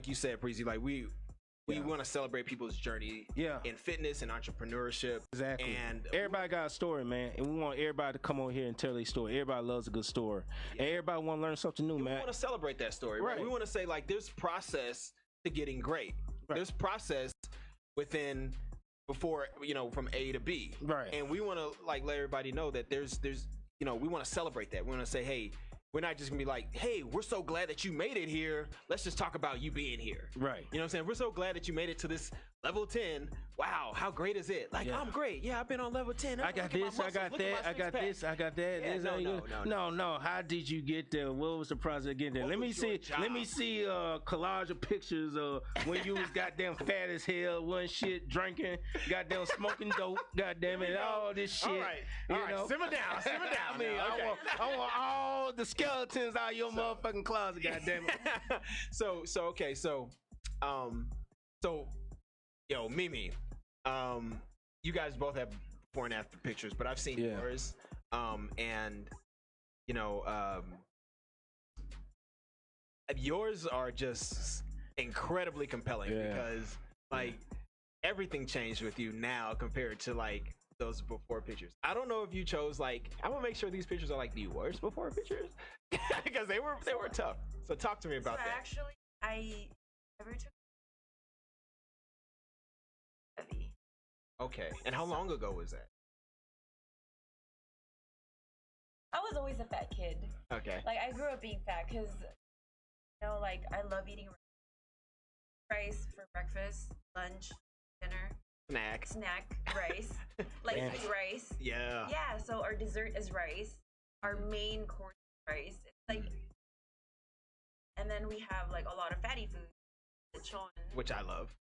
you said, Preezy, like we want to celebrate people's journey in fitness and entrepreneurship. Exactly. And everybody got a story, man, and we want everybody to come on here and tell their story. Everybody loves a good story, and everybody want to learn something new, man. We want to celebrate that story, right? We want to say like there's process to getting great. Right. There's process within before from A to B, right? And we want to like let everybody know that there's we want to celebrate that. We want to say, hey, we're not just gonna be like, hey, we're so glad that you made it here. Let's just talk about you being here. Right. You know what I'm saying? We're so glad that you made it to this level 10. Wow, how great is it? Like, I'm great. Yeah, I've been on level 10. I got this, I got that, I got this, I got that. Yeah, no. How did you get there? What was the process of getting there? Let me see collage of pictures of when you was goddamn fat as hell, wasn't shit, drinking, goddamn smoking dope, goddamn it, all this shit. All right. Simmer down. I mean, I want all the skeletons out of your motherfucking closet, goddamn it. Yo, Mimi, you guys both have before and after pictures, but I've seen yours, and yours are just incredibly compelling because like everything changed with you now compared to like those before pictures. I don't know if you chose like I'm gonna make sure these pictures are like the worst before pictures because they were tough. So talk to me about that. Actually, I never took. Okay, and how long ago was that? I was always a fat kid. Okay. Like I grew up being fat because, like I love eating rice for breakfast, lunch, dinner. Snack, rice. Like rice. Yeah. Yeah, so our dessert is rice. Our main course is rice. It's like, and then we have like a lot of fatty food. Lechon. Which I love.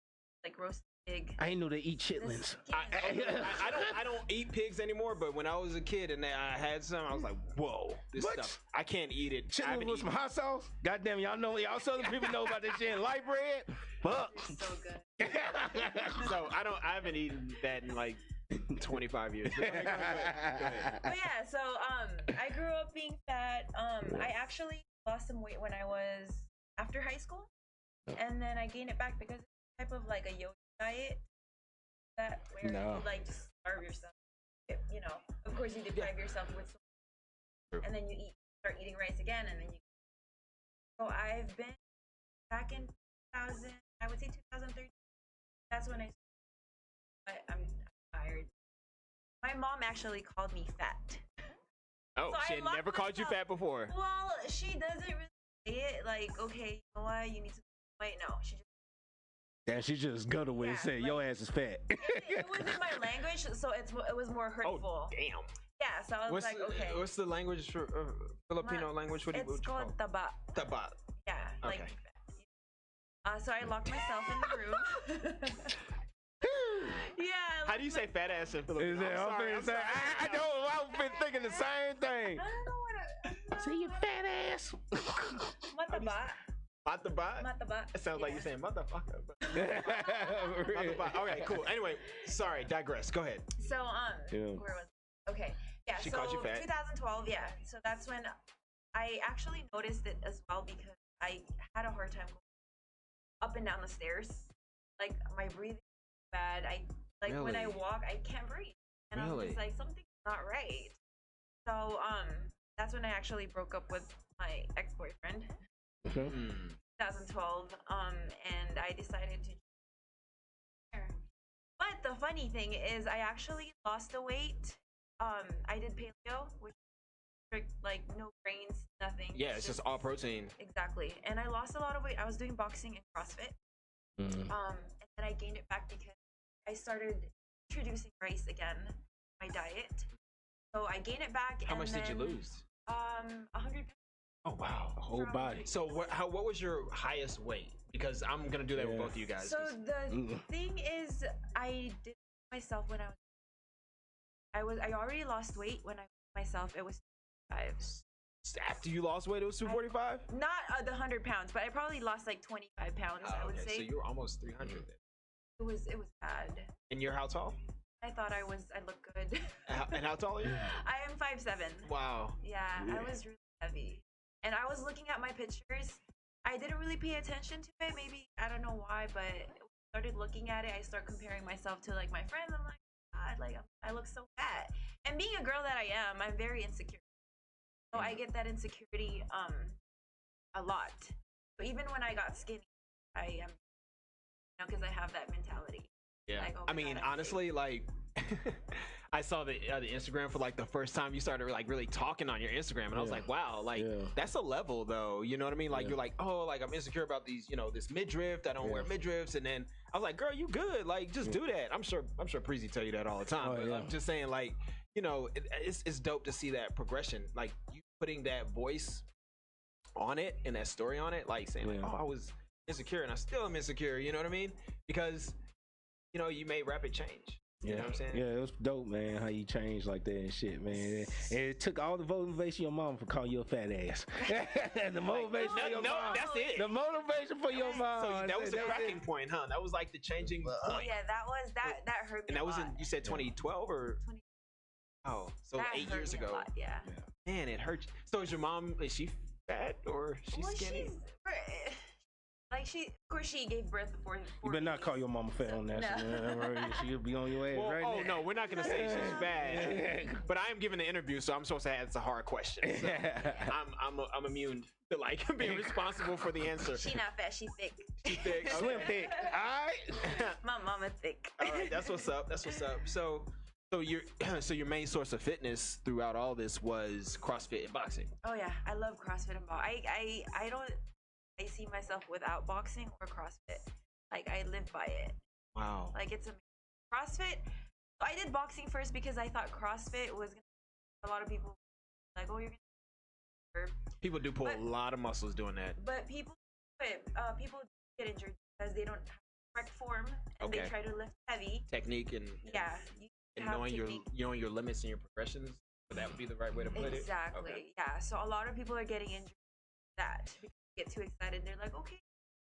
Like roast pig. I didn't know they eat chitlins. I don't eat pigs anymore, but when I was a kid and I had some, I was like, whoa, this stuff. I can't eat it. Chitlins with some hot sauce? Goddamn, y'all southern people know about this shit and light bread? Fuck. It's so good. So I haven't eaten that in like 25 years. Go ahead. But yeah, so I grew up being fat. I actually lost some weight when I was after high school. And then I gained it back because it's type of like a yo diet that where you like starve yourself. Of course you deprive yourself with and then you start eating rice again, and then you. So I've been back in 2000. I would say 2013. That's when but I'm tired. My mom actually called me fat. Oh, so she had never called you fat before. Well, she doesn't really say it like, okay, you know what, you need to wait. No, she just. Yeah, she just gut away and say, your ass is fat. It wasn't my language, so it was more hurtful. Oh, damn. Yeah, so I was like, okay. What's the language for Filipino language? It's called taba. Taba. Yeah, like. So I locked myself in the room. Yeah. How do you say fat ass in Filipino? I know. I've been thinking the same thing. I don't know what. Say you fat ass. Mataba. Mataba? Mataba. It sounds like you're saying motherfucker. Mataba. Okay, cool. Anyway, sorry, digress. Go ahead. So, where was it? Okay. Yeah, She so called you fat. 2012, yeah. So that's when I actually noticed it as well because I had a hard time going up and down the stairs. Like, my breathing was bad. When I walk, I can't breathe. And I'm just like, something's not right. So, that's when I actually broke up with my ex-boyfriend. 2012. And I decided to. But the funny thing is, I actually lost the weight. I did paleo, which strict, like no grains, nothing. Yeah, it's just all protein. Exactly. And I lost a lot of weight. I was doing boxing and CrossFit. And then I gained it back because I started introducing rice again in my diet. So I gained it back. How much did you lose? 100 pounds. Oh wow, a whole body. So what was your highest weight? Because I'm gonna do that with both of you guys. So the thing is, I did myself when I already lost weight when I myself. It was 245. After you lost weight, it was 245. Not the 100 pounds, but I probably lost like 25 pounds. I would say. So you were almost 300 then. It was bad. And you're how tall? I thought I looked good. And how tall are you? I am 5'7". Wow. Yeah, I was really heavy. And I was looking at my pictures. I didn't really pay attention to it. Maybe, I don't know why, but I started looking at it. I start comparing myself to like my friends. I'm like, God, like I look so fat. And being a girl that I am, I'm very insecure. So I get that insecurity a lot. But even when I got skinny, I am, because I have that mentality. Yeah. Like, oh I mean, God, honestly, like I saw the Instagram for like the first time you started like really talking on your Instagram, and I was like, wow, like that's a level though. You know what I mean? Like you're like, oh, like I'm insecure about these, this midriff. I don't wear midriffs, and then I was like, girl, you good? Like just do that. I'm sure Preezy tell you that all the time. But I'm just saying, like, it's dope to see that progression. Like you putting that voice on it and that story on it, like saying like, oh, I was insecure and I still am insecure. You know what I mean? Because you made rapid change. You know what I'm saying? Yeah, it was dope, man, how you changed like that and shit, man. And it took all the motivation your mom for calling you a fat ass. The motivation for your mom. That's it. The motivation for your mom. So that was the cracking point, huh? That was like the changing point. Yeah, that hurt me. And that was a lot. You said 2012 or 20. Oh, so that 8 years ago. Lot, yeah. Man, it hurt. So is your mom? Is she fat or she's skinny? Of course, she gave birth before. You better not call your mama fat on that. No. She'll be on your ass right now. Oh no, we're not gonna say she's bad. But I am giving the interview, so I'm supposed to answer hard questions. So I'm immune to like being responsible for the answer. She not fat, she thick. She thick, slim thick. All right. My mama thick. All right, that's what's up. So your main source of fitness throughout all this was CrossFit and boxing. Oh yeah, I love CrossFit and boxing. I see myself without boxing or CrossFit. Like I live by it. Wow. Like it's amazing. CrossFit. I did boxing first because I thought CrossFit was gonna. A lot of people like, oh, you're gonna. People do pull a lot of muscles doing that. But people get injured because they don't have the correct form and they try to lift heavy. Technique and knowing your limits and your progressions. So that would be the right way to put it. Exactly. Okay. Yeah. So a lot of people are getting injured with that. Get too excited. They're like, okay,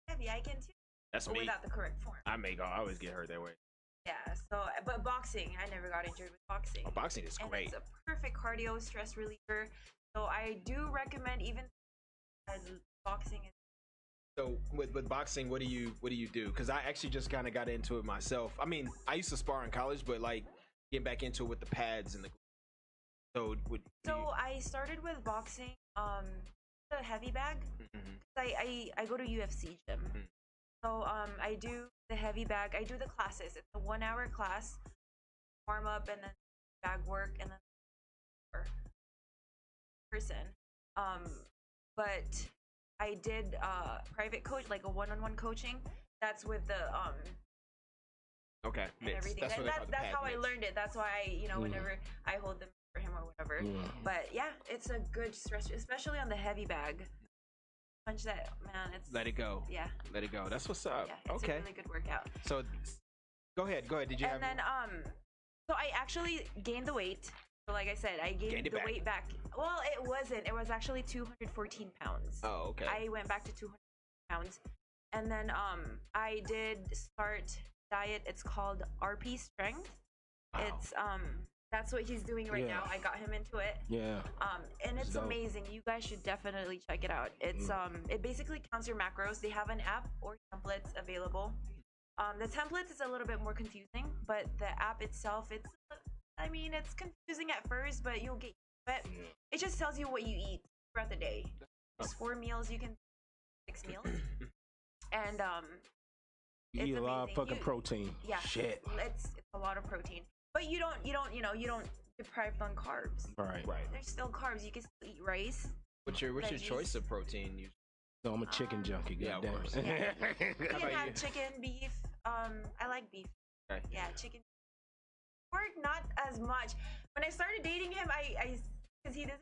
heavy, I can too. That's me. Without the correct form. I always get hurt that way. Yeah. So, but boxing, I never got injured with boxing. Oh, boxing is great. It's a perfect cardio stress reliever. So I do recommend even as boxing. So with boxing, what do you do? Because I actually just kind of got into it myself. I mean, I used to spar in college, but like getting back into it with the pads and the. So I started with boxing. The heavy bag. I go to UFC gym. So I do the heavy bag. I do the classes. It's a 1 hour class, warm up and then bag work and then person. But I did private coach, like a one-on-one coaching. That's with the okay. And everything. That's how I learned it. That's why whenever I hold them for him or whatever. But yeah, it's a good stress, especially on the heavy bag. Punch that, man. It's let it go. Yeah. Let it go. That's what's up. Yeah, it's a really good workout. So, go ahead. Did you? And then so I actually gained the weight. So like I said, I gained the weight back. Well, it wasn't. It was actually 214 pounds. Oh, okay. I went back to 200. pounds. And then I did start diet. It's called RP Strength. Wow. It's that's what he's doing right now. I got him into it. Yeah. And it's amazing. You guys should definitely check it out. It's it basically counts your macros. They have an app or templates available. The templates is a little bit more confusing, but the app itself, it's confusing at first, but you'll get used to it. It just tells you what you eat throughout the day. There's 4 meals. You can 6 meals. And you eat a lot of fucking protein. Yeah. Shit. It's a lot of protein. But you don't deprive on carbs. Right. There's still carbs. You can still eat rice. What's your choice of protein? No, I'm a chicken junkie. Yeah, goddamn. Yeah. You can have chicken, beef. I like beef. Okay. Yeah, chicken. Pork, not as much. When I started dating him, because he doesn't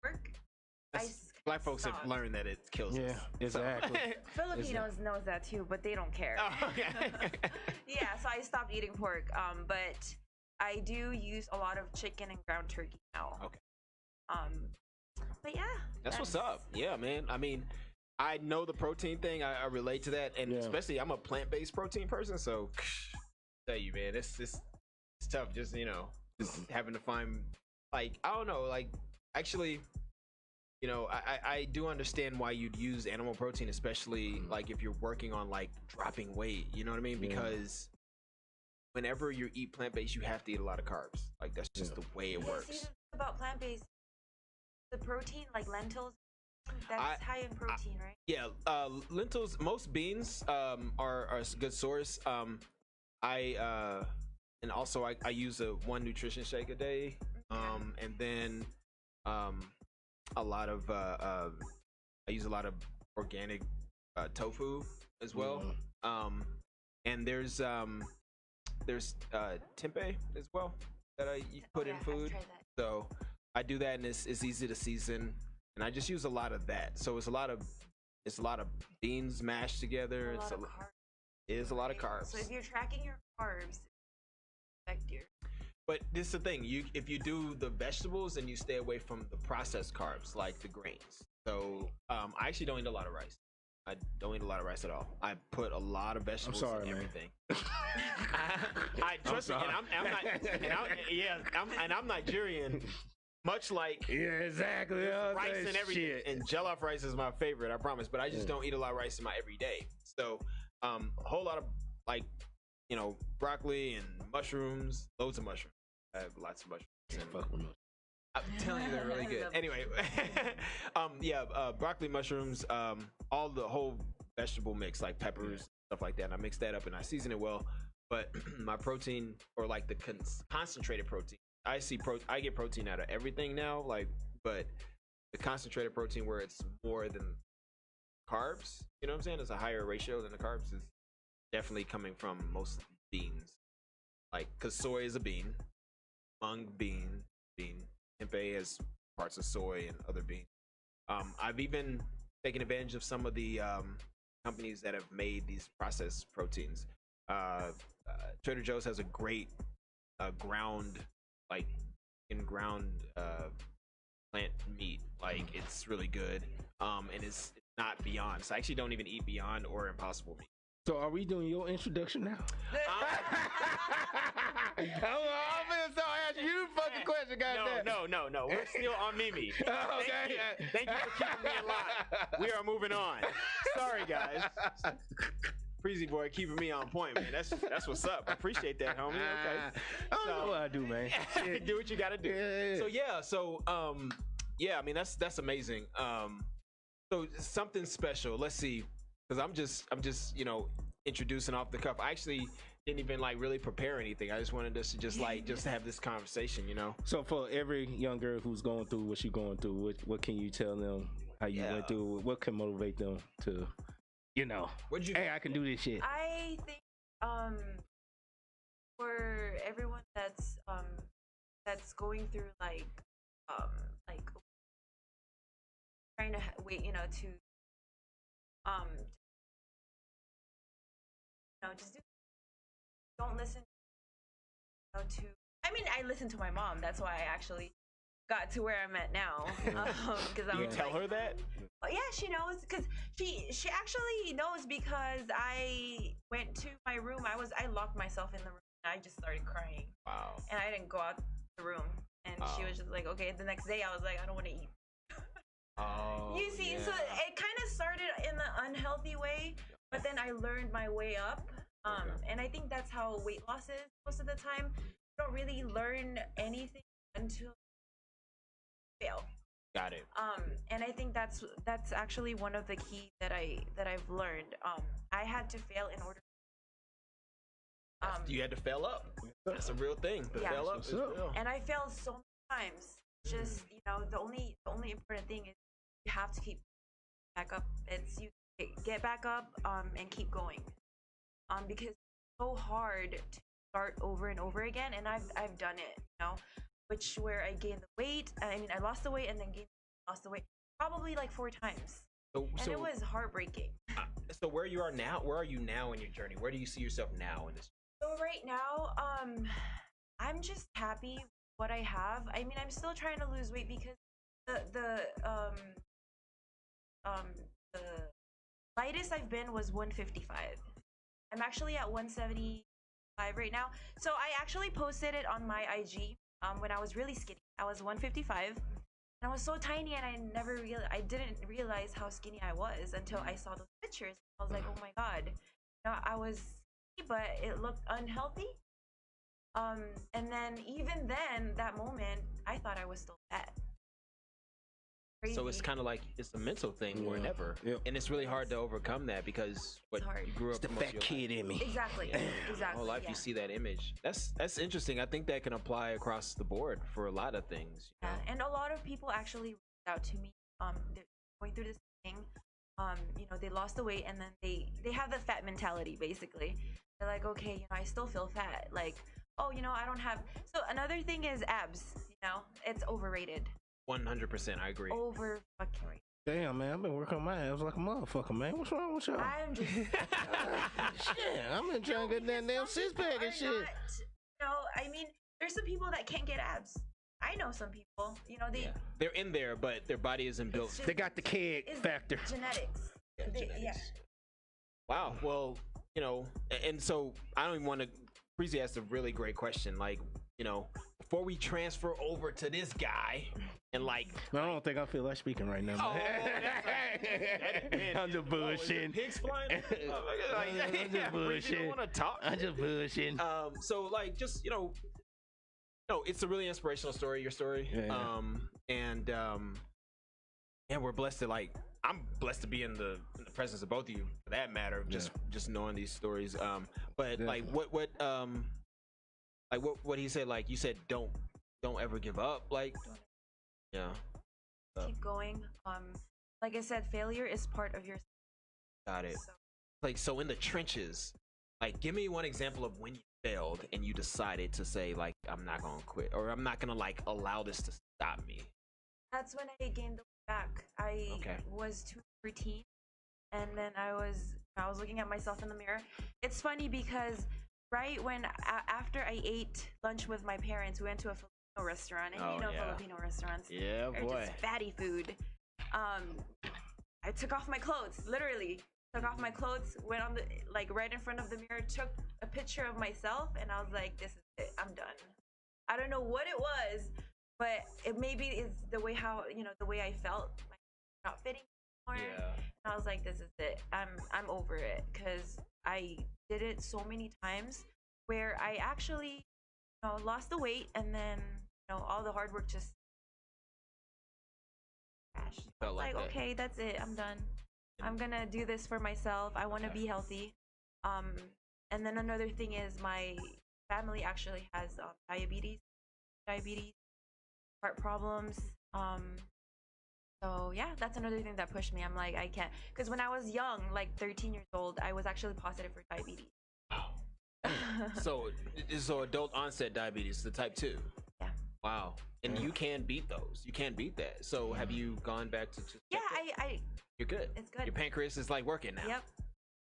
work. Black folks have learned that it kills us. Yeah, exactly. Filipinos knows that too, but they don't care. Oh, okay. Yeah, so I stopped eating pork. But I do use a lot of chicken and ground turkey now. Okay. But yeah. That's what's up. Yeah, man. I mean, I know the protein thing. I relate to that, and especially I'm a plant-based protein person. So, tell you, man, it's tough. Just having to find I don't know, actually. I do understand why you'd use animal protein, especially if you're working on dropping weight. You know what I mean? Because whenever you eat plant-based, you have to eat a lot of carbs. That's just the way it works. About plant-based, the protein lentils, that's high in protein, right? Yeah, lentils. Most beans are a good source. And also I use one nutrition shake a day, and then a lot of I use a lot of organic tofu as well. And there's tempeh as well that I put in food. So I do that, and it's easy to season, and I just use a lot of that. So it's a lot of beans mashed together. It is a lot of carbs. So if you're tracking your carbs, affect your. But this is the thing, if you do the vegetables, then you stay away from the processed carbs, like the grains. So I actually don't eat a lot of rice. I don't eat a lot of rice at all. I put a lot of vegetables in everything. I trust me, and I'm Nigerian, much like exactly rice and everything. And jollof rice is my favorite, I promise. But I just don't eat a lot of rice in my everyday. So a whole lot of broccoli and mushrooms, loads of mushrooms. I have lots of mushrooms. Can't fuck with mushrooms. I'm telling you, they're really good. Anyway, broccoli, mushrooms, all the whole vegetable mix, like peppers, stuff like that. And I mix that up and I season it well. But my protein, or the concentrated protein, I get protein out of everything now. But the concentrated protein, where it's more than carbs, you know what I'm saying? It's a higher ratio than the carbs. Is definitely coming from most beans. Because soy is a bean, mung bean, tempeh has parts of soy and other beans. I've even taken advantage of some of the companies that have made these processed proteins. Trader Joe's has a great ground plant meat. It's really good, and it's not Beyond. So I actually don't even eat Beyond or Impossible meat. So are we doing your introduction now? I'm gonna ask you the fucking question, goddamn. No. We're still on Mimi. Okay. Thank you for keeping me alive. We are moving on. Sorry, guys. Breezy boy keeping me on point, man. That's what's up. I appreciate that, homie. Okay. I don't know what I do, man. Do what you gotta do. Yeah. So I mean that's amazing. So something special. Let's see. Because I'm just introducing off the cuff. I actually didn't even really prepare anything. I just wanted us to just have this conversation, So for every young girl who's going through what you're going through, what can you tell them how you went through? What can motivate them to, hey, I can do this shit. I think for everyone that's going through trying to wait, to just don't listen to I mean, I listen to my mom. That's why I actually got to where I'm at now. Because you tell her that? Oh, yeah, she knows because she actually knows because I went to my room. I locked myself in the room and I just started crying. Wow. And I didn't go out the room. And she was just like, okay. The next day I was like, I don't want to eat. You see, so it kind of started in the unhealthy way, but then I learned my way up. And I think that's how weight loss is most of the time. You don't really learn anything until you fail. Got it. And I think that's actually one of the keys that I've learned. I had to fail in order. You had to fail up. That's a real thing. Fail up is real. And I failed so many times. Just the only important thing is you have to keep back up. It's you get back up and keep going. Because it's so hard to start over and over again, and I've done it, where I gained the weight. I mean, I lost the weight and then lost the weight probably like 4 times. And it was heartbreaking. So where are you now in your journey? Where do you see yourself now in this? So right now, I'm just happy with what I have. I mean, I'm still trying to lose weight because the lightest I've been was 155. I'm actually at 175 right now. So I actually posted it on my IG when I was really skinny. I was 155 and I was so tiny, and I didn't realize how skinny I was until I saw those pictures. I was like, oh my god, I was skinny, but it looked unhealthy. And then even then, that moment, I thought I was still fat. Crazy. So it's kind of like it's a mental thing more than ever, and it's really hard to overcome that because you grew up. It's the fat kid in me. Exactly. Whole life you see that image. That's interesting. I think that can apply across the board for a lot of things. Yeah, and a lot of people actually reached out to me. They're going through this thing. They lost the weight and then they have the fat mentality basically. They're like, okay, I still feel fat. Like, oh, I don't have. So another thing is abs. It's overrated. 100%, I agree. Over fucking rated. Damn, man, I've been working on my abs like a motherfucker, man. What's wrong with y'all? I'm just shit. I've been trying to get that damn 6-pack and shit. I mean, there's some people that can't get abs. I know some people. They're in there, but their body isn't built. They got the keg factor. Genetics. Genetics. Wow. Well, and so I don't even want to. Breezy asked a really great question. Like, before we transfer over to this guy, and I don't think I feel like speaking right now. I'm just bullshitting. Pigs flying. I'm just bullshitting. You don't want to talk. I'm just bullshitting. So no, it's a really inspirational story. Your story. Yeah. And we're blessed to I'm blessed to be in the presence of both of you, for that matter. Just knowing these stories. But what he said, you said, don't ever give up. Keep going. Like I said, failure is part of your. Got it. So in the trenches, give me one example of when you failed and you decided to say I'm not gonna quit, or I'm not gonna allow this to stop me. That's when I gained the weight back. I was too routine, and then I was looking at myself in the mirror. It's funny because right when after I ate lunch with my parents, we went to a Filipino restaurant, and Filipino restaurants, boy, just fatty food. I took off my clothes, literally took off my clothes, went on the right in front of the mirror, took a picture of myself, and I was like, this is it, I'm done. I don't know what it was, but it maybe is the way the way I felt, not fitting anymore. And I was like, this is it. I'm over it, because I did it so many times where I actually lost the weight, and then all the hard work just crashed. Felt like that. Okay, that's it, I'm done. I'm gonna do this for myself. I want to be healthy. And then another thing is my family actually has diabetes, heart problems. So yeah, that's another thing that pushed me. I'm like, I can't, because when I was young, 13 years old, I was actually positive for diabetes. Wow. so adult onset diabetes, the type 2. Yeah. Wow. And you can beat those. You can beat that. So have you gone back to yeah, you're good. It's good. Your pancreas is working now. Yep.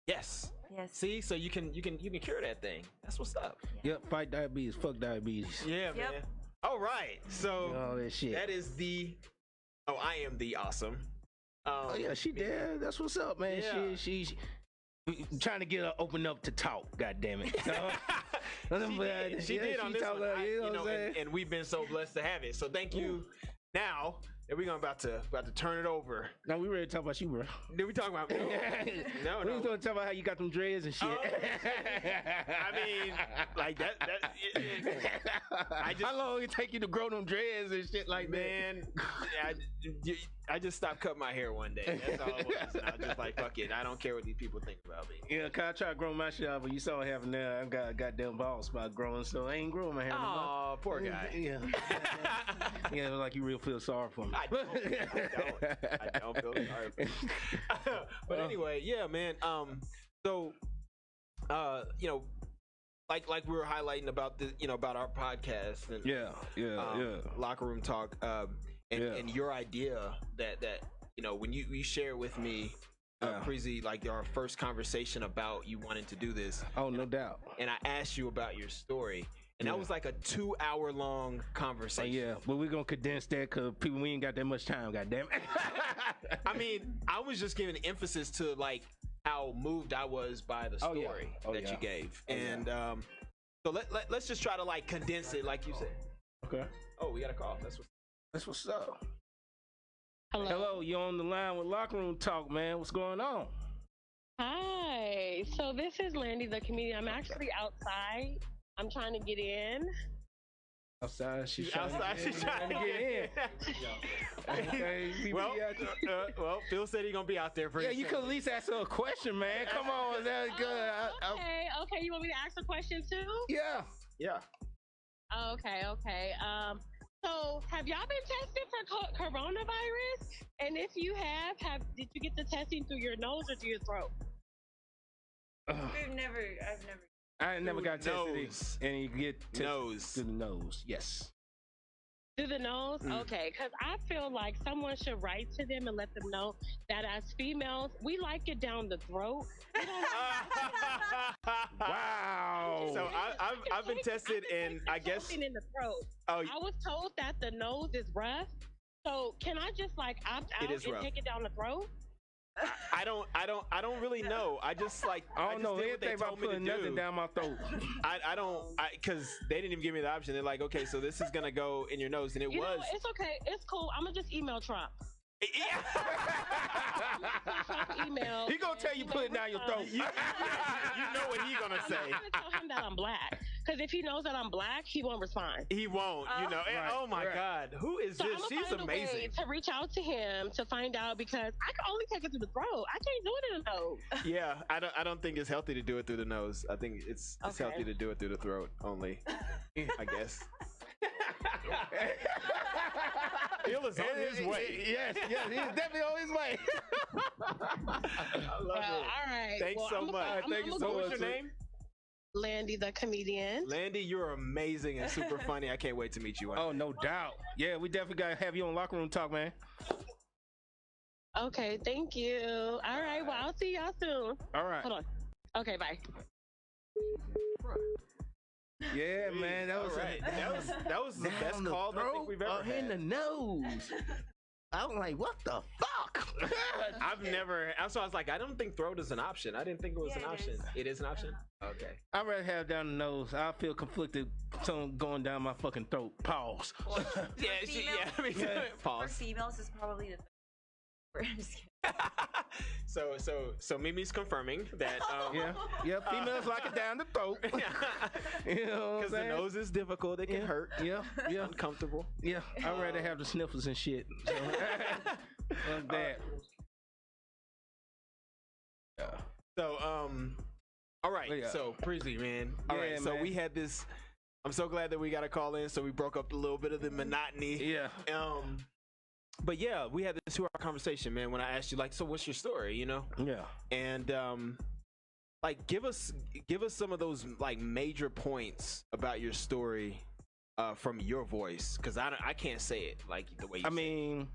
Yes. Yes. See, so you can cure that thing. That's what's up. Yep. Fight diabetes. Fuck diabetes. Yeah, yep. man. All right, so all that shit. That is the. Oh, I am the awesome. Oh yeah, she did. That's what's up, man. Yeah. She's trying to get her open up to talk. God damn it. She did on this one. And we've been so blessed to have it. So thank you. Now. And we're about to turn it over. Now we ready to talk about you, bro. Did we talk about me? No. We was gonna talk about how you got them dreads and shit. I mean, like that. How long it take you to grow them dreads and shit like man, that? Man, I just stopped cutting my hair one day. That's all it was. And I was just like, fuck it. I don't care what these people think about me. Yeah, cause I tried to grow my shit out, but you saw what happened there. I've got a goddamn bald spot growing, so I ain't growing my hair. Oh, poor guy. Yeah. Yeah, it was like you really feel sorry for me. I don't feel sorry for me. But anyway, yeah, man. So, you know, like we were highlighting about the, you know, about our podcast and Locker Room Talk, and your idea that you know, when you share with me, Preezy, like our first conversation about you wanting to do this. Oh, no doubt. And I asked you about your story. And that was like a 2-hour long conversation. Yeah, but we're gonna condense that because we ain't got that much time. Goddamn it! I mean, I was just giving emphasis to like how moved I was by the story that you gave, and so let's just try to like condense it, like you said. Okay. Oh, we got a call. That's what's up. Hello, you on the line with Locker Room Talk, man? What's going on? Hi. So this is Landy, the comedian. I'm actually outside. I'm trying to get in. Outside, she's trying to get in. Okay, well, Phil said he's gonna be out there for. Yeah, you could at least ask her a question, man. Come on, that's good. Okay. You want me to ask a question too? Yeah. Okay. So have y'all been tested for coronavirus? And if you have, did you get the testing through your nose or through your throat? I've never. I never got tested, and you get tested through the nose. Yes. Through the nose? Okay, because I feel like someone should write to them and let them know that as females, we like it down the throat. Wow. So I've been tested, and I guess in the throat. I was told that the nose is rough. So can I just like opt out and take it down the throat? I don't really know. I just like I don't know anything about putting nothing down my throat. I don't because they didn't even give me the option. They're like, okay, so this is gonna go in your nose, and you know, it's okay, it's cool. I'm gonna just email Trump. Email. He gonna tell you put it down your throat. You know what he gonna say. I'm gonna tell him that I'm black. Because if he knows that I'm black, he won't respond. He won't, you know. And, oh my God, who is this? She's amazing. To reach out to him to find out, because I can only take it through the throat. I can't do it in the nose. Yeah, I don't think it's healthy to do it through the nose. I think it's healthy to do it through the throat only. I guess. Phil is on his way. Yes, he's definitely on his way. I love it. All right. Thanks so much. Thank you so much. What's your name? Landy, the comedian. Landy, you're amazing and super funny. I can't wait to meet you. Oh, no doubt. Yeah, we definitely gotta have you on Locker Room Talk, man. Okay, thank you. All right, well, I'll see y'all soon. All right. Hold on. Okay, bye. Yeah, man, that was that was the best call I think we've ever had. In the nose. I was like, what the fuck? I've never. So I was like, I don't think throat is an option. I didn't think it was an option. It is an option. Okay. I'd rather have down the nose. I feel conflicted. Something going down my fucking throat. Pause. Pause. For females, is probably the. I'm just kidding. So Mimi's confirming that. Females like it down the throat. You know, because the nose is difficult. It can hurt. Yeah, uncomfortable. Yeah, I'd rather have the sniffles and shit. So, that. So all right. So Preezy, man. All right. So we had this. I'm so glad that we got a call in. So we broke up a little bit of the monotony. Yeah. But yeah, we had this 2-hour conversation, man, when I asked you, like, so what's your story, you know? Yeah. And, like, give us some of those, like, major points about your story from your voice, because I can't say it, like, the way you say it.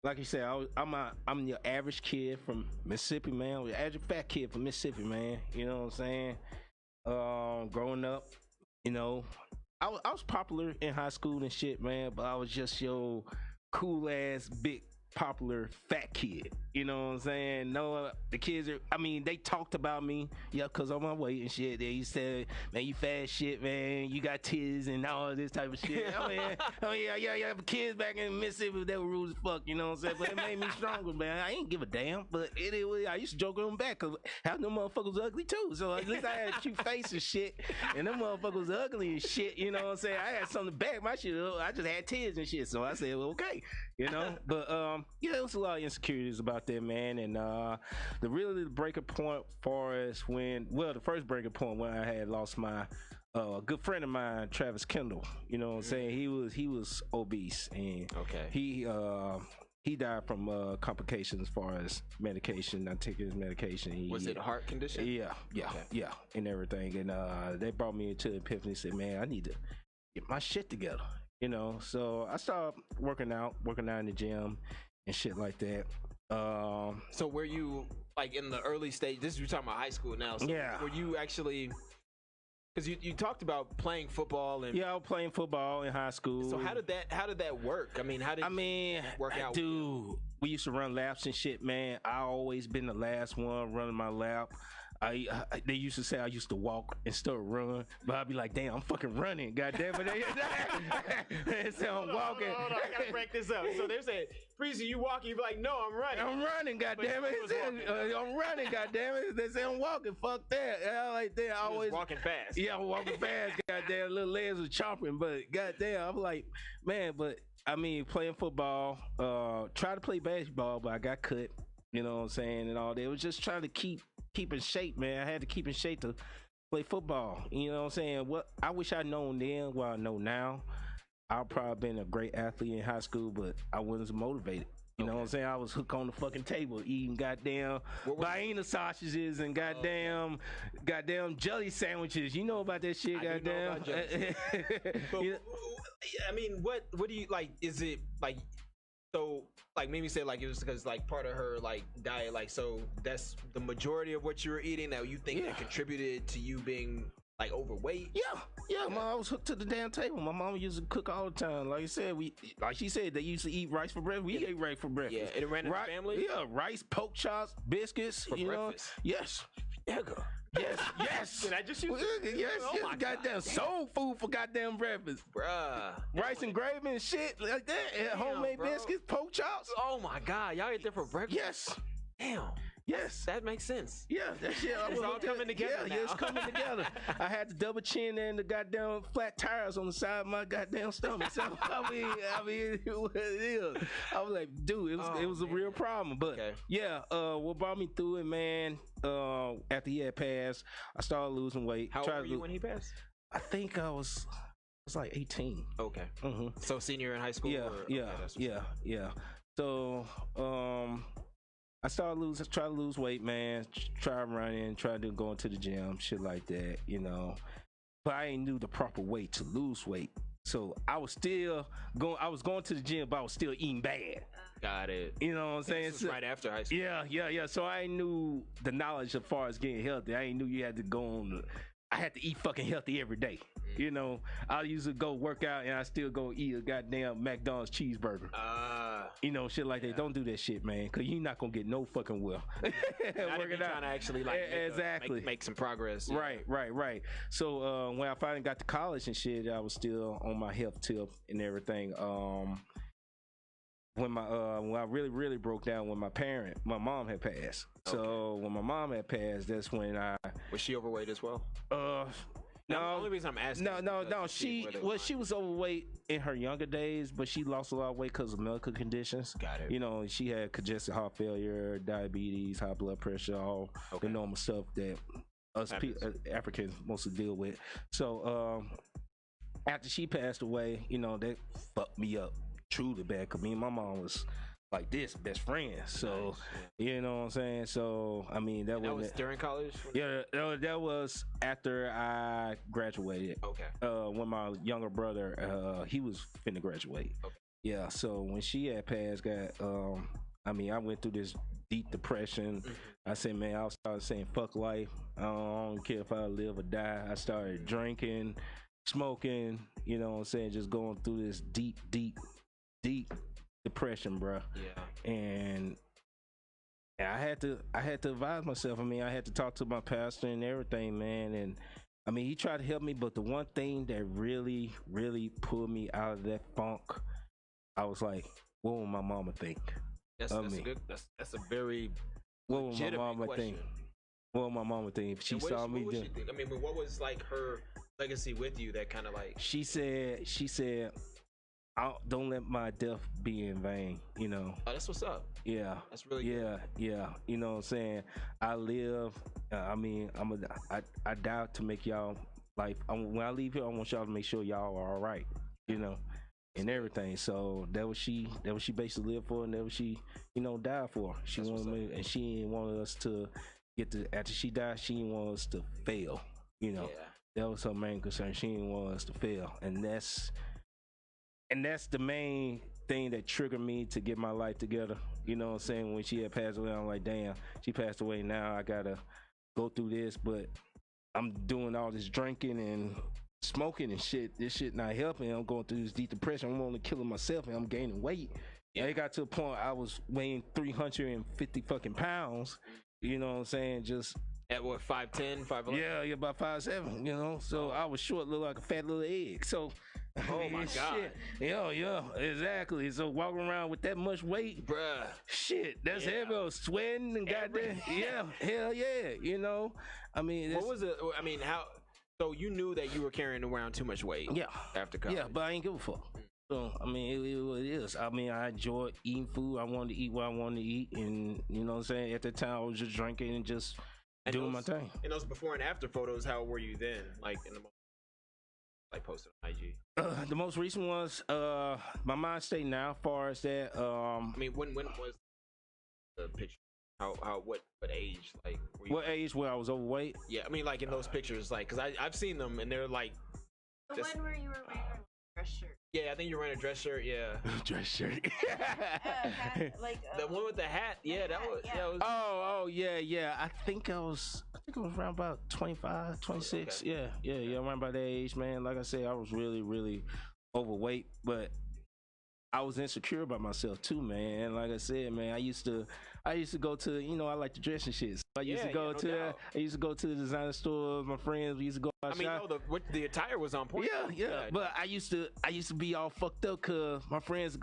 Like you said, I'm your average kid from Mississippi, man. Your average fat kid from Mississippi, man. You know what I'm saying? Growing up, you know, I was popular in high school and shit, man, but I was just your cool ass big popular fat kid. You know what I'm saying? No, the kids are, I mean, they talked about me, yeah, because of my weight and shit. They said, man, you fat shit, man. You got titties and all this type of shit. I mean, yeah, kids back in Mississippi, they were rude as fuck, you know what I'm saying? But it made me stronger, man. I ain't give a damn, but I used to joke on them back because half them motherfuckers was ugly too. So at least I had a cute face and shit, and them motherfuckers was ugly and shit, you know what I'm saying? I had something to back my shit up. I just had titties and shit, so I said, well, okay, you know? But, yeah, there was a lot of insecurities about that, man, and the breaking point for us the first breaking point when I had lost my good friend of mine, Travis Kendall. You know what I'm saying? He was obese, and he died from complications as far as medication. Not taking his medication. Was it a heart condition? Yeah, and everything. And they brought me into Epiphany. Said, man, I need to get my shit together. You know, so I started working out in the gym and shit like that. So were you like in the early stage? This is you're talking about high school now. So yeah. Were you actually? Because you talked about playing football and I was playing football in high school. So how did that work? I mean, how did it work out? Dude, we used to run laps and shit, man. I always been the last one running my lap. They used to say I used to walk instead of run, but I'd be like, damn, I'm fucking running, goddamn it. They say I'm walking. Hold on, I gotta break this up. So they say, Freezy, you walking? You be like, no, I'm running. I'm running, goddamn it. I'm running, goddamn it. They say I'm walking. Fuck that. I like that. I always walking fast. Yeah, I'm walking fast. Goddamn, little legs were chomping, but goddamn, I'm like, man. But I mean, playing football. Tried to play basketball, but I got cut. You know what I'm saying, and all that. It was just trying to keep in shape, man. I had to keep in shape to play football. You know what I'm saying? What I wish I'd known then, what I know now. I've probably been a great athlete in high school, but I wasn't motivated. You know what I'm saying? I was hooked on the fucking table, eating goddamn Vienna sausages and goddamn jelly sandwiches. You know about that shit, goddamn. I mean, what do you like? Is it like? So, like, Mimi said, like, it was because, like, part of her, like, diet, like, so that's the majority of what you were eating that you think that contributed to you being, like, overweight? Yeah, Mom, I was hooked to the damn table. My mom used to cook all the time. Like I said, like she said, they used to eat rice for breakfast. We ate rice for breakfast. Yeah, it ran in the family? Yeah, rice, pork chops, biscuits, for breakfast? Yes. Yes. Did I just use Yes, goddamn soul food for goddamn breakfast. Bruh. Rice and gravy and shit like that. And homemade biscuits, pork chops. Oh my God, y'all ate that for breakfast? Yes. Damn. Yes. That makes sense. Yeah, that shit. It's all coming together now. Yeah, it's coming together. I had the double chin and the goddamn flat tires on the side of my goddamn stomach. So, I mean, what it is. I was like, dude, it was a real problem. But, what brought me through it, man, after he had passed, I started losing weight. How old were you when he passed? I think I was like 18. Okay. Mm-hmm. So, senior in high school? Yeah. So, I started try to lose weight, man. Try running, try to go into the gym, shit like that, you know. But I ain't knew the proper way to lose weight. So I was still going to the gym, but I was still eating bad. Got it. You know what I'm saying? This was right after high school. Yeah. So I knew the knowledge as far as getting healthy. I ain't knew you had to go on I had to eat fucking healthy every day. You know, I used to go work out and I still go eat a goddamn McDonald's cheeseburger. You know, shit like that. Don't do that shit, man, because you're not going to get no fucking well. Working out. Trying to actually make some progress. Right. So when I finally got to college and shit, I was still on my health tip and everything. When I really broke down when my mom had passed. Okay. So when my mom had passed, that's when was she overweight as well? No. The only reason I'm asking. No. She was overweight in her younger days, but she lost a lot of weight because of medical conditions. Got it. You know, she had congestive heart failure, diabetes, high blood pressure, all the normal stuff that us Africans mostly deal with. So after she passed away, you know, that fucked me up truly bad. Cause me and my mom was like this, best friends. So you know what I'm saying. So I mean, that was during college. Yeah, that was after I graduated. Okay. When my younger brother, he was finna graduate. Okay. Yeah. So when she had passed, I went through this deep depression. I said, man, I started saying fuck life. I don't care if I live or die. I started drinking. smoking, you know what I'm saying, just going through this deep depression, bro. Yeah. And I had to advise myself. I mean, I had to talk to my pastor and everything, man. And I mean, he tried to help me, but the one thing that really pulled me out of that funk, I was like, what will my mama think? That's a good. That's a very what will my mama question. think? What will my mama think if she saw me doing? I mean, what was like her legacy with you that kind of like? She said, don't let my death be in vain, you know. Oh, that's what's up. Yeah. That's really good. Yeah. You know what I'm saying? I live, I mean, I die to make y'all life. When I leave here, I want y'all to make sure y'all are all right, you know, and everything. So that was she basically lived for, and that was she, you know, died for. She that's wanted me, and she didn't want us to after she died, she didn't want us to fail, you know. Yeah. That was her main concern. She didn't want us to fail. And that's the main thing that triggered me to get my life together. You know what I'm saying? When she had passed away, I'm like, damn, she passed away now. I gotta go through this, but I'm doing all this drinking and smoking and shit. This shit not helping. I'm going through this deep depression. I'm only killing myself and I'm gaining weight. Yeah. It got to a point I was weighing 350 fucking pounds. You know what I'm saying? Just at what, 5'10", 5'11"? Yeah, about 5'7", you know. So I was short, look like a fat little egg. So oh my God. Yeah, exactly. So walking around with that much weight, bruh, shit, that's heavy. I was sweating and goddamn, hell yeah, you know. I mean, what was it? I mean, how? So you knew that you were carrying around too much weight? Yeah, after college. Yeah, but I ain't give a fuck. So I mean, it is. I mean, I enjoy eating food. I wanted to eat what I wanted to eat, and you know what I'm saying. At the time, I was just drinking and just doing my thing. And those before and after photos, how were you then? Like in the like posted on IG. The most recent ones, my mind state now, as far as that. I mean, when was the picture? What age? Like, were you what age where I was overweight? Yeah, I mean, like in those pictures, like, cause I've seen them and they're like. The one where you were wearing a dress shirt. Yeah, I think you're wearing a dress shirt. Yeah, dress shirt. Like the one with the hat. Yeah, that was. Yeah. Oh, yeah. I think I was around about 25, 26. Okay. Yeah. Around about that age, man. Like I said, I was really overweight, but I was insecure about myself too, man. Like I said, man, I used to go to, you know, I like to dress and shit. So I used to go to the designer stores. My friends, we used to go out. I mean, no, the attire was on point. Yeah. But I used to be all fucked up because my friends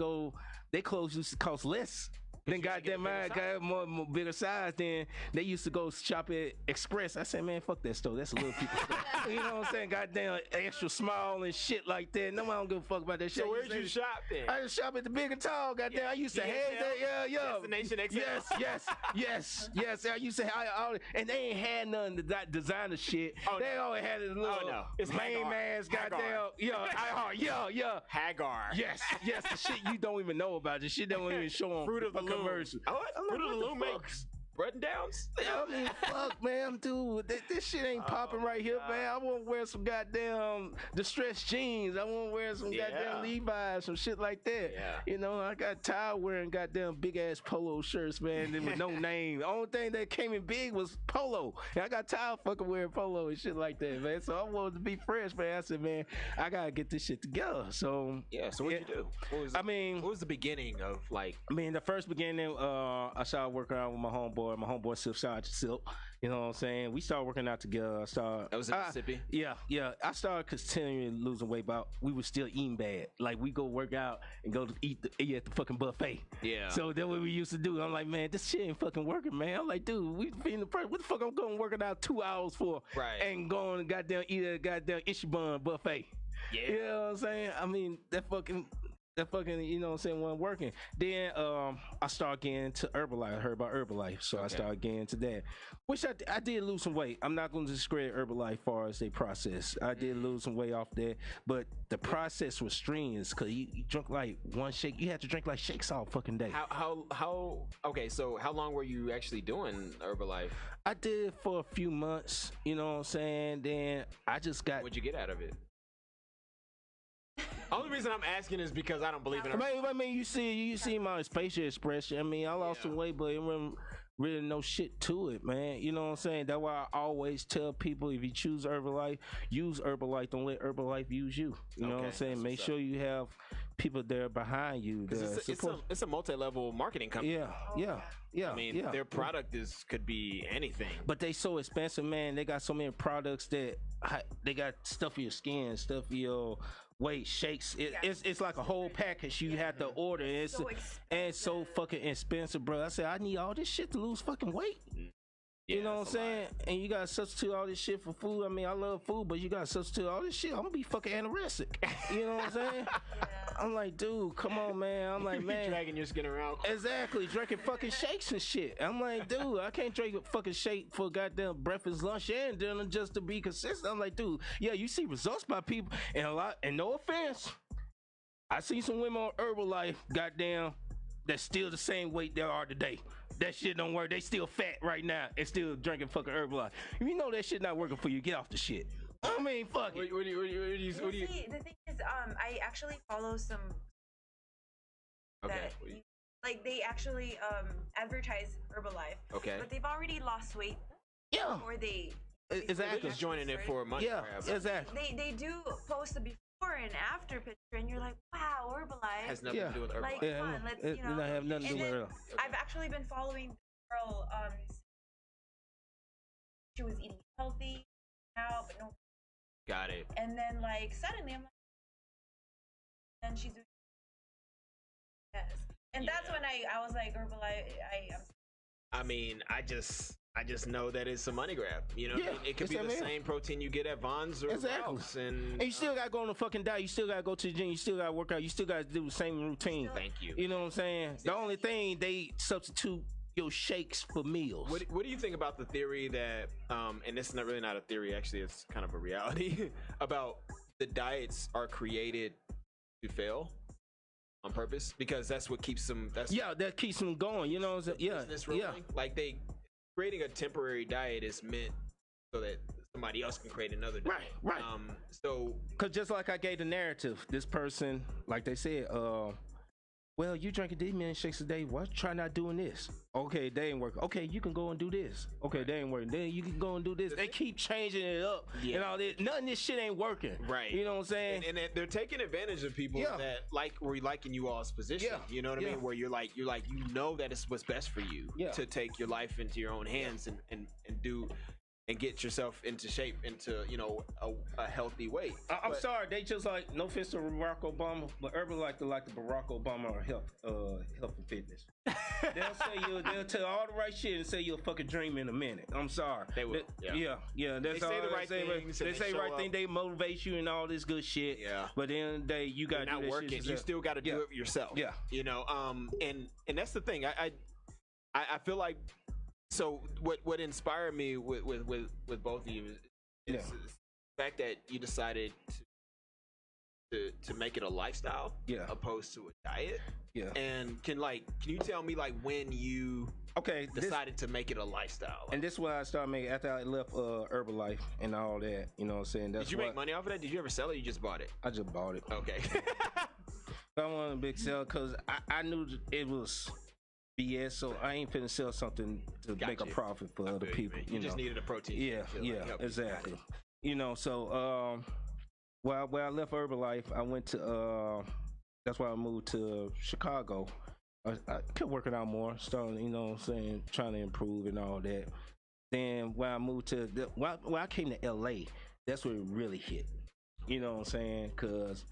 their clothes used to cost less. Then goddamn mine got more bigger size. Then they used to go shop at Express. I said, man, fuck that store. That's a little people store. You know what I'm saying? Goddamn extra small and shit like that. No, I don't give a fuck about that shit. So where'd you shop then? I just shop at the Big and Tall. Goddamn, I used to have that. Yeah. Destination XL. Yes. I used to have all, and they ain't had none of that designer shit. They always had a little lame ass goddamn. Yeah. Hagar. Yes. The shit you don't even know about. The shit don't even show on Fruit of the commercial. Fruit of the Loom makes button downs. I mean, fuck, man, dude, this shit ain't popping right here, man. I want to wear some goddamn distressed jeans. I want to wear some goddamn Levi's, some shit like that. Yeah. You know, I got tired wearing goddamn big ass polo shirts, man, with no name. The only thing that came in big was polo. And I got tired fucking wearing polo and shit like that, man. So I wanted to be fresh, man. I said, man, I gotta get this shit together. So so what'd you do? What was the beginning of like? I mean, the first beginning, I started working out with my homeboy Silk, shout out to Silk. You know what I'm saying? We started working out together. That was in Mississippi? Yeah. I started continuing losing weight, but we were still eating bad. Like, we go work out and go to eat at the fucking buffet. Yeah. So that's what we used to do. I'm like, man, this shit ain't fucking working, man. I'm like, dude, we feeding the person. What the fuck I'm going working out 2 hours for? Right. And going and goddamn eat at a goddamn Ichiban buffet. Yeah. You know what I'm saying? I mean, that fucking, you know what I'm saying, wasn't working. Then I started getting into Herbalife. I heard about Herbalife, so I started getting into that. Which I did lose some weight. I'm not going to discredit Herbalife as far as they process. I did lose some weight off that, but the process was strenuous because you drunk like one shake. You had to drink like shakes all fucking day. How? Okay, so how long were you actually doing Herbalife? I did it for a few months. You know what I'm saying? Then I just got. What'd you get out of it? Only reason I'm asking is because I don't believe in it. I mean, you see my facial expression. I mean, I lost some weight, but it wasn't really no shit to it, man. You know what I'm saying? That's why I always tell people, if you choose Herbalife, use Herbalife. Don't let Herbalife use you. You know what I'm saying? Make sure you have people there behind you. It's a multi-level marketing company. Yeah. I mean, their product could be anything. But they so expensive, man. They got so many products that they got stuff for your skin, stuff for your weight, shakes. It's like a whole package you have to order. It's so fucking expensive, bro. I said, I need all this shit to lose fucking weight. You know what I'm saying? And you gotta substitute all this shit for food. I mean, I love food, but you gotta substitute all this shit. I'm gonna be fucking anorexic. You know what I'm saying? I'm like, dude, come on, man. I'm like, man, dragging your skin around. Exactly, drinking fucking shakes and shit. I'm like, dude, I can't drink a fucking shake for goddamn breakfast, lunch, and dinner just to be consistent. I'm like, dude, yeah, you see results by people, and no offense, I see some women on Herbalife, goddamn, that's still the same weight they are today. That shit don't work. They still fat right now and still drinking fucking Herbalife. If you know that shit not working for you, get off the shit. I mean, fuck it. What do you? The thing is, I actually follow some. They actually advertise Herbalife. Okay. But they've already lost weight. Yeah. Or they. Exactly. They're just joining it for a month. Yeah. Exactly. They do post a before and after picture, and you're like, wow, Herbalife has nothing to do with Herbalife. Like, come on, let's, it not have nothing to do with Herbalife. I've actually been following the girl. She was eating healthy now, but no. Got it. And then like suddenly I'm like, and she's doing and that's when I was like, Herbalife. I mean, I just know that it's a money grab. You know, it could be the same protein you get at Vons or Ralph's, and you still gotta go on the fucking diet. You still gotta go to the gym. You still gotta work out. You still gotta do the same routine. Thank you. You know what I'm saying? The only thing, they substitute your shakes for meals. What do you think about the theory that, and it's not a theory, actually, it's kind of a reality, about the diets are created to fail on purpose? Because that's what keeps them. That keeps them going. You know what I'm saying? Yeah. Like creating a temporary diet is meant so that somebody else can create another diet. Right. So, because just like I gave the narrative, this person, like they said, well, you drinking these many shakes a day. Why try not doing this? Okay, they ain't working. Okay, you can go and do this. Okay, they ain't working. Then you can go and do this. They keep changing it up and all this. None of this shit ain't working. Right. You know what I'm saying? And they're taking advantage of people that were like in you all's position. Yeah. You know what I mean? Where you're like, you know that it's what's best for you to take your life into your own hands and do and get yourself into shape, into a healthy weight. I'm sorry, they just like, no offense to Barack Obama, but Herbalife like the Barack Obama or health and fitness. They'll tell all the right shit and say you'll fucking dream in a minute. I'm sorry. They will. Yeah. That's they say the right things. They say the right thing. They motivate you and all this good shit. Yeah. But at the end of the day, you got to do that working. shit. You still got to do it yourself. Yeah. You know. And that's the thing. I feel like. So what inspired me with both of you is the fact that you decided to make it a lifestyle, opposed to a diet. Yeah. And can you tell me when you decided to make it a lifestyle? And this is why I started making after I left Herbalife and all that. You know what I'm saying? Did you make money off of that? Did you ever sell it? Or you just bought it? I just bought it. Okay. I wanted a big sell because I knew it was BS, so I ain't finna sell something to make a profit for other people. You just needed a protein. Yeah, exactly. You know, so when I left Herbalife, I went to that's why I moved to Chicago. I kept working out more, starting, you know what I'm saying, trying to improve and all that. Then when I moved to when I came to LA, that's where it really hit. You know what I'm saying? Cause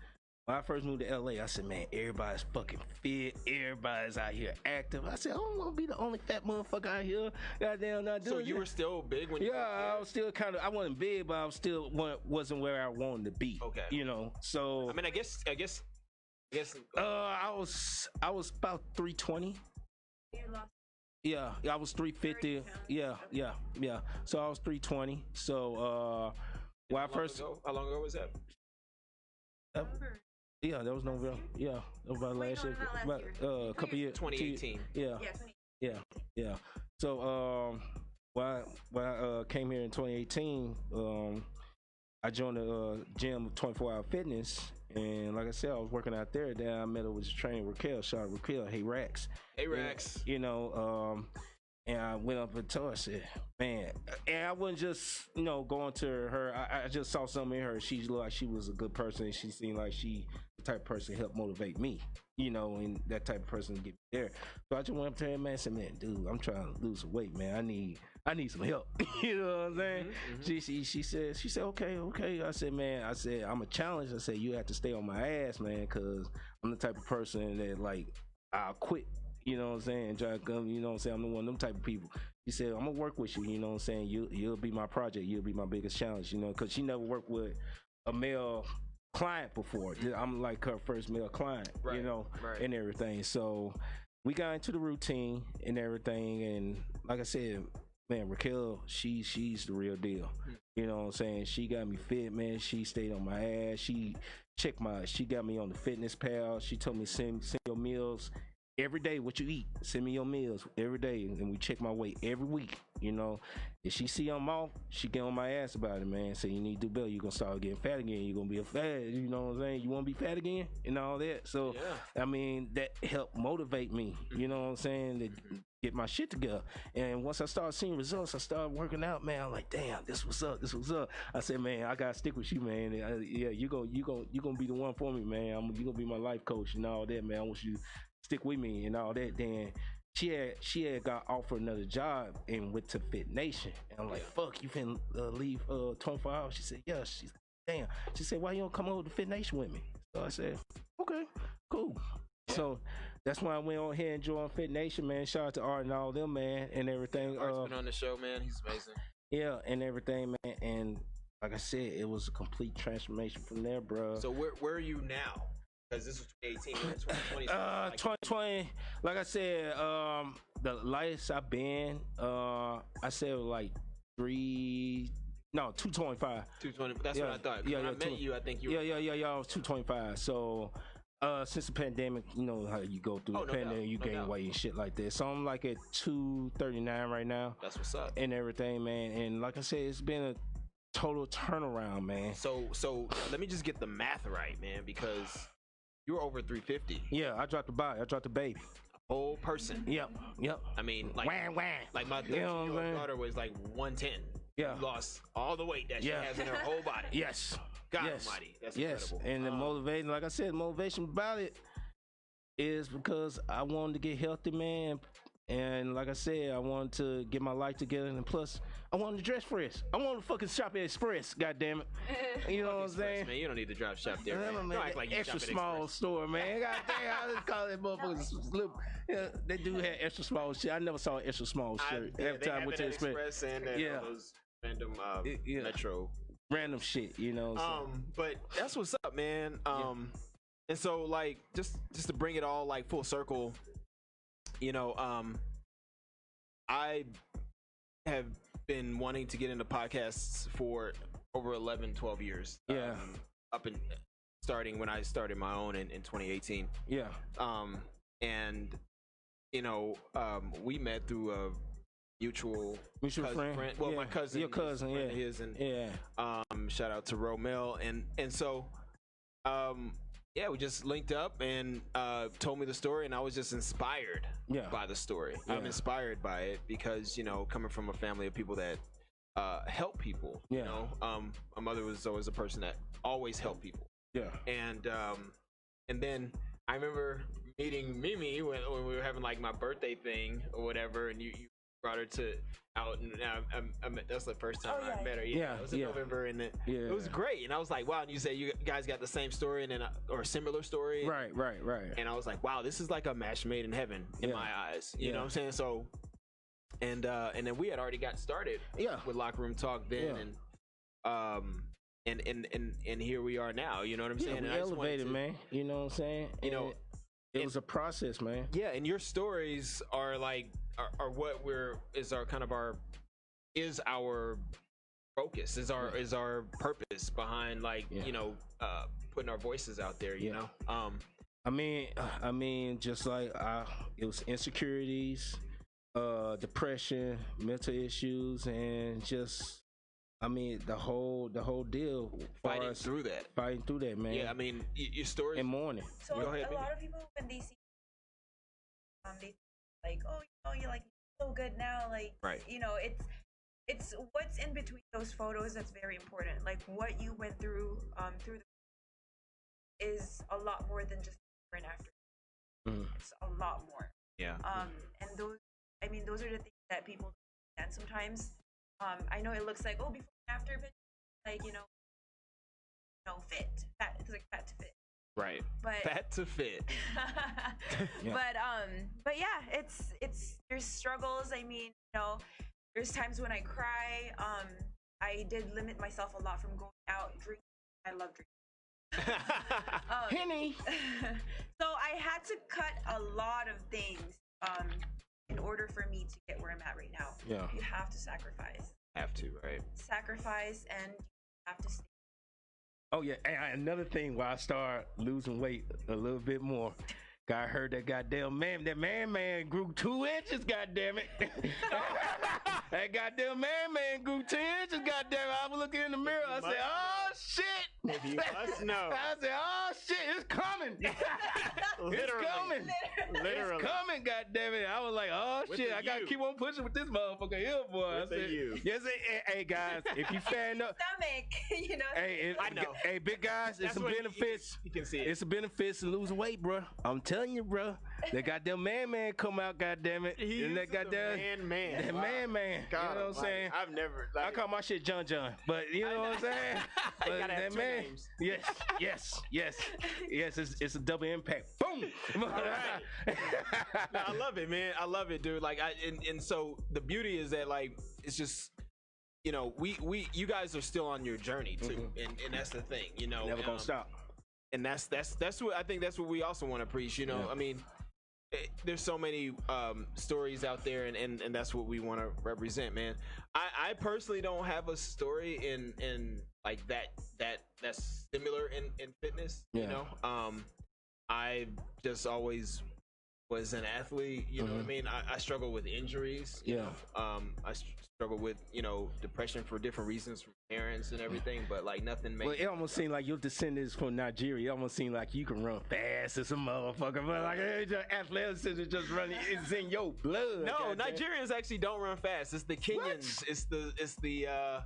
when I first moved to LA, I said, man, everybody's fucking fit. Everybody's out here active. I said, I don't want to be the only fat motherfucker out here. Goddamn, not doing. So you were still big when you? Yeah, I was still kind of. I wasn't big, but I was still wasn't where I wanted to be. Okay. You know, so. I mean, I guess. I was about 320. Yeah, I was 350. Yeah. So I was 320. So when I first. How long ago was that? Yeah, that was November. Yeah, that was about last year. About a couple years. 2018. Yeah. So when I came here in 2018, I joined the gym, 24 Hour Fitness, and like I said, I was working out there. Then I met up with the trainer Raquel. Shout out Raquel. Hey Rax. Hey Rax. And, you know, And I went up and told her, I said, man, and I wasn't just, going to her. I just saw something in her. She looked like she was a good person. She seemed like she the type of person to help motivate me, and that type of person to get me there. So I just went up to her, man, and said, man, dude, I'm trying to lose some weight, man. I need some help. You know what I'm saying? Mm-hmm. She said, okay. I said, man, I'm a challenge. I said, you have to stay on my ass, man, because I'm the type of person that, like, I'll quit. You know what I'm saying? Try to come, you know what I'm saying? I'm the one of them type of people. He said, I'm gonna work with you, you know what I'm saying? You'll be my project, you'll be my biggest challenge, because she never worked with a male client before. I'm like her first male client, right. And everything. So we got into the routine and everything, and like I said, man, Raquel, she's the real deal. You know what I'm saying? She got me fit, man. She stayed on my ass. She got me on the fitness pal. She told me send your meals every day, what you eat. Send me your meals every day, and we check my weight every week. If she see I'm off, she get on my ass about it, man. Say you need to do better. You're gonna start getting fat again. You're gonna be a fat. You know what I'm saying? You want to be fat again and all that. So yeah. I mean, that helped motivate me. You know what I'm saying? To get my shit together. And once I started seeing results, I started working out, man. I'm like, damn, this was up. I said, man, I gotta stick with you, man. You gonna be the one for me, man. You gonna be my life coach and all that, man. I want you to stick with me and all that. Then she had got offered another job and went to Fit Nation. And I'm like, fuck, you finna leave 24 hours? She said, yeah. She's like, damn. She said, why you don't come over to Fit Nation with me? So I said, okay, cool. Yeah. So that's why I went on here and joined Fit Nation, man. Shout out to Art and all them, man, and everything. Art's been on the show, man. He's amazing. Yeah, and everything, man. And like I said, it was a complete transformation from there, bro. So where are you now? Because this was 2018, 2020. 2020, like I said, the lightest I've been, I said like 225. 220. That's what I thought. When I met you, I think you were. Yeah. I was 225. So, since the pandemic, you know how you go through the pandemic, you gain weight and shit like that. So I'm like at 239 right now. That's what's up. And everything, man. And like I said, it's been a total turnaround, man. So let me just get the math right, man, because you were over 350. Yeah, I dropped the body. I dropped the baby. Whole person. Yep. I mean, like, like my 13-year-old daughter was like 110. Yeah. You lost all the weight that she has in her whole body. Yes. God almighty. That's incredible. And the motivation, like I said, motivation about it is because I wanted to get healthy, man. And like I said, I wanted to get my life together, and plus, I wanted to dress fresh. I wanted to fucking shop at Express, goddammit. You know what I'm saying? Man, you don't need to drop shop there, man. Don't act like you extra small store, man. Goddamn, I just call that motherfuckers. They do have extra small shit. I never saw an extra small shirt. Every time I went to Express and those random Metro. Random shit, you know. But that's what's up, man. And so, like, just to bring it all like full circle, you know, I have been wanting to get into podcasts for over 11, 12 years. Yeah. Up and starting when I started my own in 2018. Yeah. And you know, we met through a mutual friend. Well, my cousin, your cousin, his, and shout out to Romel, and so, we just linked up and told me the story, and I was just inspired by the story. I'm inspired by it because, you know, coming from a family of people that help people, you know, my mother was always a person that always helped people. Yeah. And then I remember meeting Mimi when we were having like my birthday thing or whatever, and you brought her out, and that's the first time I met her. Yeah, it was in November, and it was great. And I was like, wow. And you said you guys got the same story or a similar story. Right. And I was like, wow, this is like a match made in heaven in my eyes. You know what I'm saying? So, and then we had already got started. With Locker Room Talk then, and here we are now. You know what I'm saying? We elevated, man. You know what I'm saying? You know, it was a process, man. Yeah, and your stories are like. Are what is our focus, is our purpose behind, like, you know, putting our voices out there, you know. I mean just like it was insecurities, depression, mental issues, and just the whole deal, fighting through that, man. Yeah, I mean, your story and mourning. So a lot of people, when they see they like, oh, you know, you're like so good now. Like, right. you know, it's what's in between those photos that's very important. Like what you went through is a lot more than just before and after. It's a lot more. Yeah. And those are the things that people don't understand sometimes. I know it looks like, oh, before and after, but like, you know, fit. Fat, it's like fat to fit. Right. But fat to fit. Yeah. But yeah, it's there's struggles. I mean, you know, there's times when I cry. I did limit myself a lot from going out drinking. I love drinking. Henny. So I had to cut a lot of things in order for me to get where I'm at right now. Yeah. You have to sacrifice. Have to, right? Sacrifice, and you have to stay. Oh yeah, and another thing, while I start losing weight a little bit more, I heard that goddamn man grew 2 inches. Goddamn it, that goddamn man grew 10 inches. Goddamn it, I was looking in the mirror. I said, "Oh shit!" If you must know. I said, "Oh shit, it's coming! It's coming! Literally. It's coming! Goddamn it!" I was like, "Oh shit, I gotta keep on pushing with this motherfucker here, boy." With I said, "Yes, hey guys, if you fan up, stomach, you know." Hey, I know. Hey, big guys, it's some benefits. You can see it. It's a benefits to losing weight, bro. I'm telling you, bro. That goddamn man come out, goddamn it. And that goddamn man. That man. God, you know what I'm saying? I've never. I call my shit John, but you know what I'm saying? But that man. Names. Yes. It's a double impact. Boom. All right. No, I love it, man. I love it, dude. Like, and so the beauty is that, like, it's just, you know, you guys are still on your journey too, and that's the thing, you know. Never gonna stop. And that's what I think. That's what we also want to preach. You know, I mean, there's so many stories out there, and that's what we want to represent, man. I personally don't have a story in like that's similar in fitness. You know, I just always was an athlete. You know what I mean? I struggle with injuries. You know? I struggle with, you know, depression for different reasons from parents and everything, but like nothing makes. Well, it almost seemed like your descendants from Nigeria. It almost seemed like you can run fast as a motherfucker, but like athleticism just running, it's in your blood. No, Nigerians actually don't run fast. It's the Kenyans. What?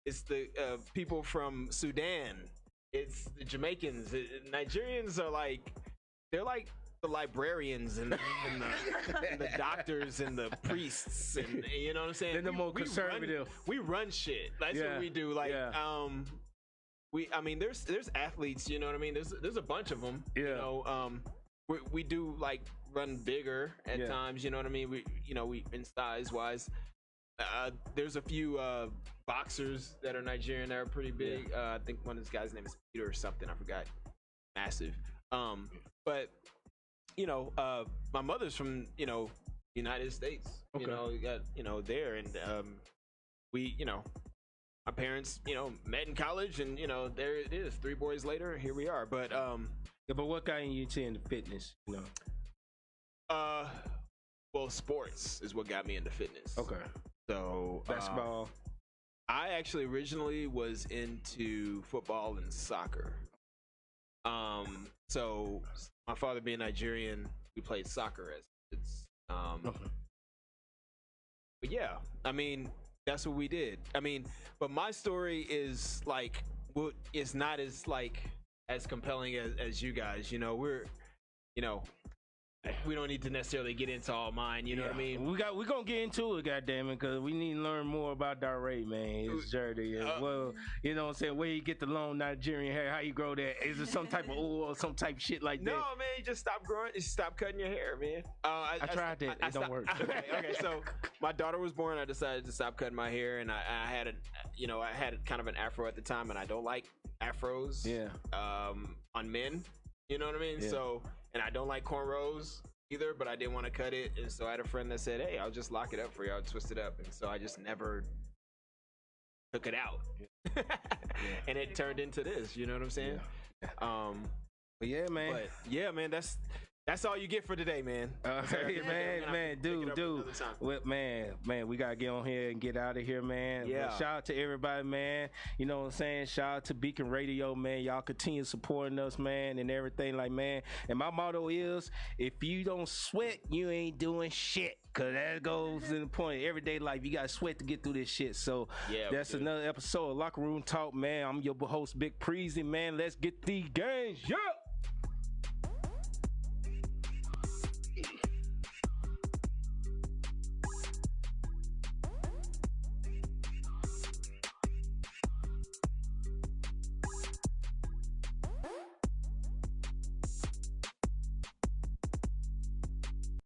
It's the people from Sudan. It's the Jamaicans. Nigerians are like, they're like the librarians and the doctors and the priests, and you know what I'm saying. They're the more conservative. We run shit. That's what we do. Like, I mean, there's athletes. You know what I mean. There's a bunch of them. Yeah. You know, we do like run bigger at times. You know what I mean. We in size wise. There's a few boxers that are Nigerian that are pretty big. I think one of these guys' name is Peter or something. I forgot. Massive. But you know, my mother's from, you know, United States. Okay. You know, you got, you know, there, and we, you know, my parents, you know, met in college, and you know, there it is. 3 boys later, here we are. But but what got you into fitness? You know. Well, sports is what got me into fitness. Okay. So basketball. I actually originally was into football and soccer. So my father being Nigerian, we played soccer as kids. But yeah, I mean, that's what we did. I mean, but my story is like, it's not as like as compelling as you guys. You know, we're, you know, we don't need to necessarily get into all mine. You know what I mean? We're gonna get into it, goddamn it, because we need to learn more about Darray, man. His journey as well. You know what I'm saying? Where you get the long Nigerian hair? How you grow that? Is it some type of oil or some type of shit like that? No, man, you just stop growing. You stop cutting your hair, man. I tried that. It don't work. Okay. So my daughter was born. I decided to stop cutting my hair, and I had I had kind of an afro at the time, and I don't like afros. Yeah. On men, you know what I mean? Yeah. So, and I don't like cornrows either, but I didn't want to cut it, and so I had a friend that said, "Hey, I'll just lock it up for you. I'll twist it up," and so I just never took it out, and it turned into this. You know what I'm saying? But yeah, man. But yeah, man, that's That's all you get for today, man. Man, we gotta get on here and get out of here, man. Yeah. But shout out to everybody, man. You know what I'm saying? Shout out to Beacon Radio, man. Y'all continue supporting us, man, and everything, like, man. And my motto is, if you don't sweat, you ain't doing shit. Cause that goes in the point. Everyday life, you gotta sweat to get through this shit. So that's another episode of Locker Room Talk, man. I'm your host, Big Preezy, man. Let's get these games. Yeah.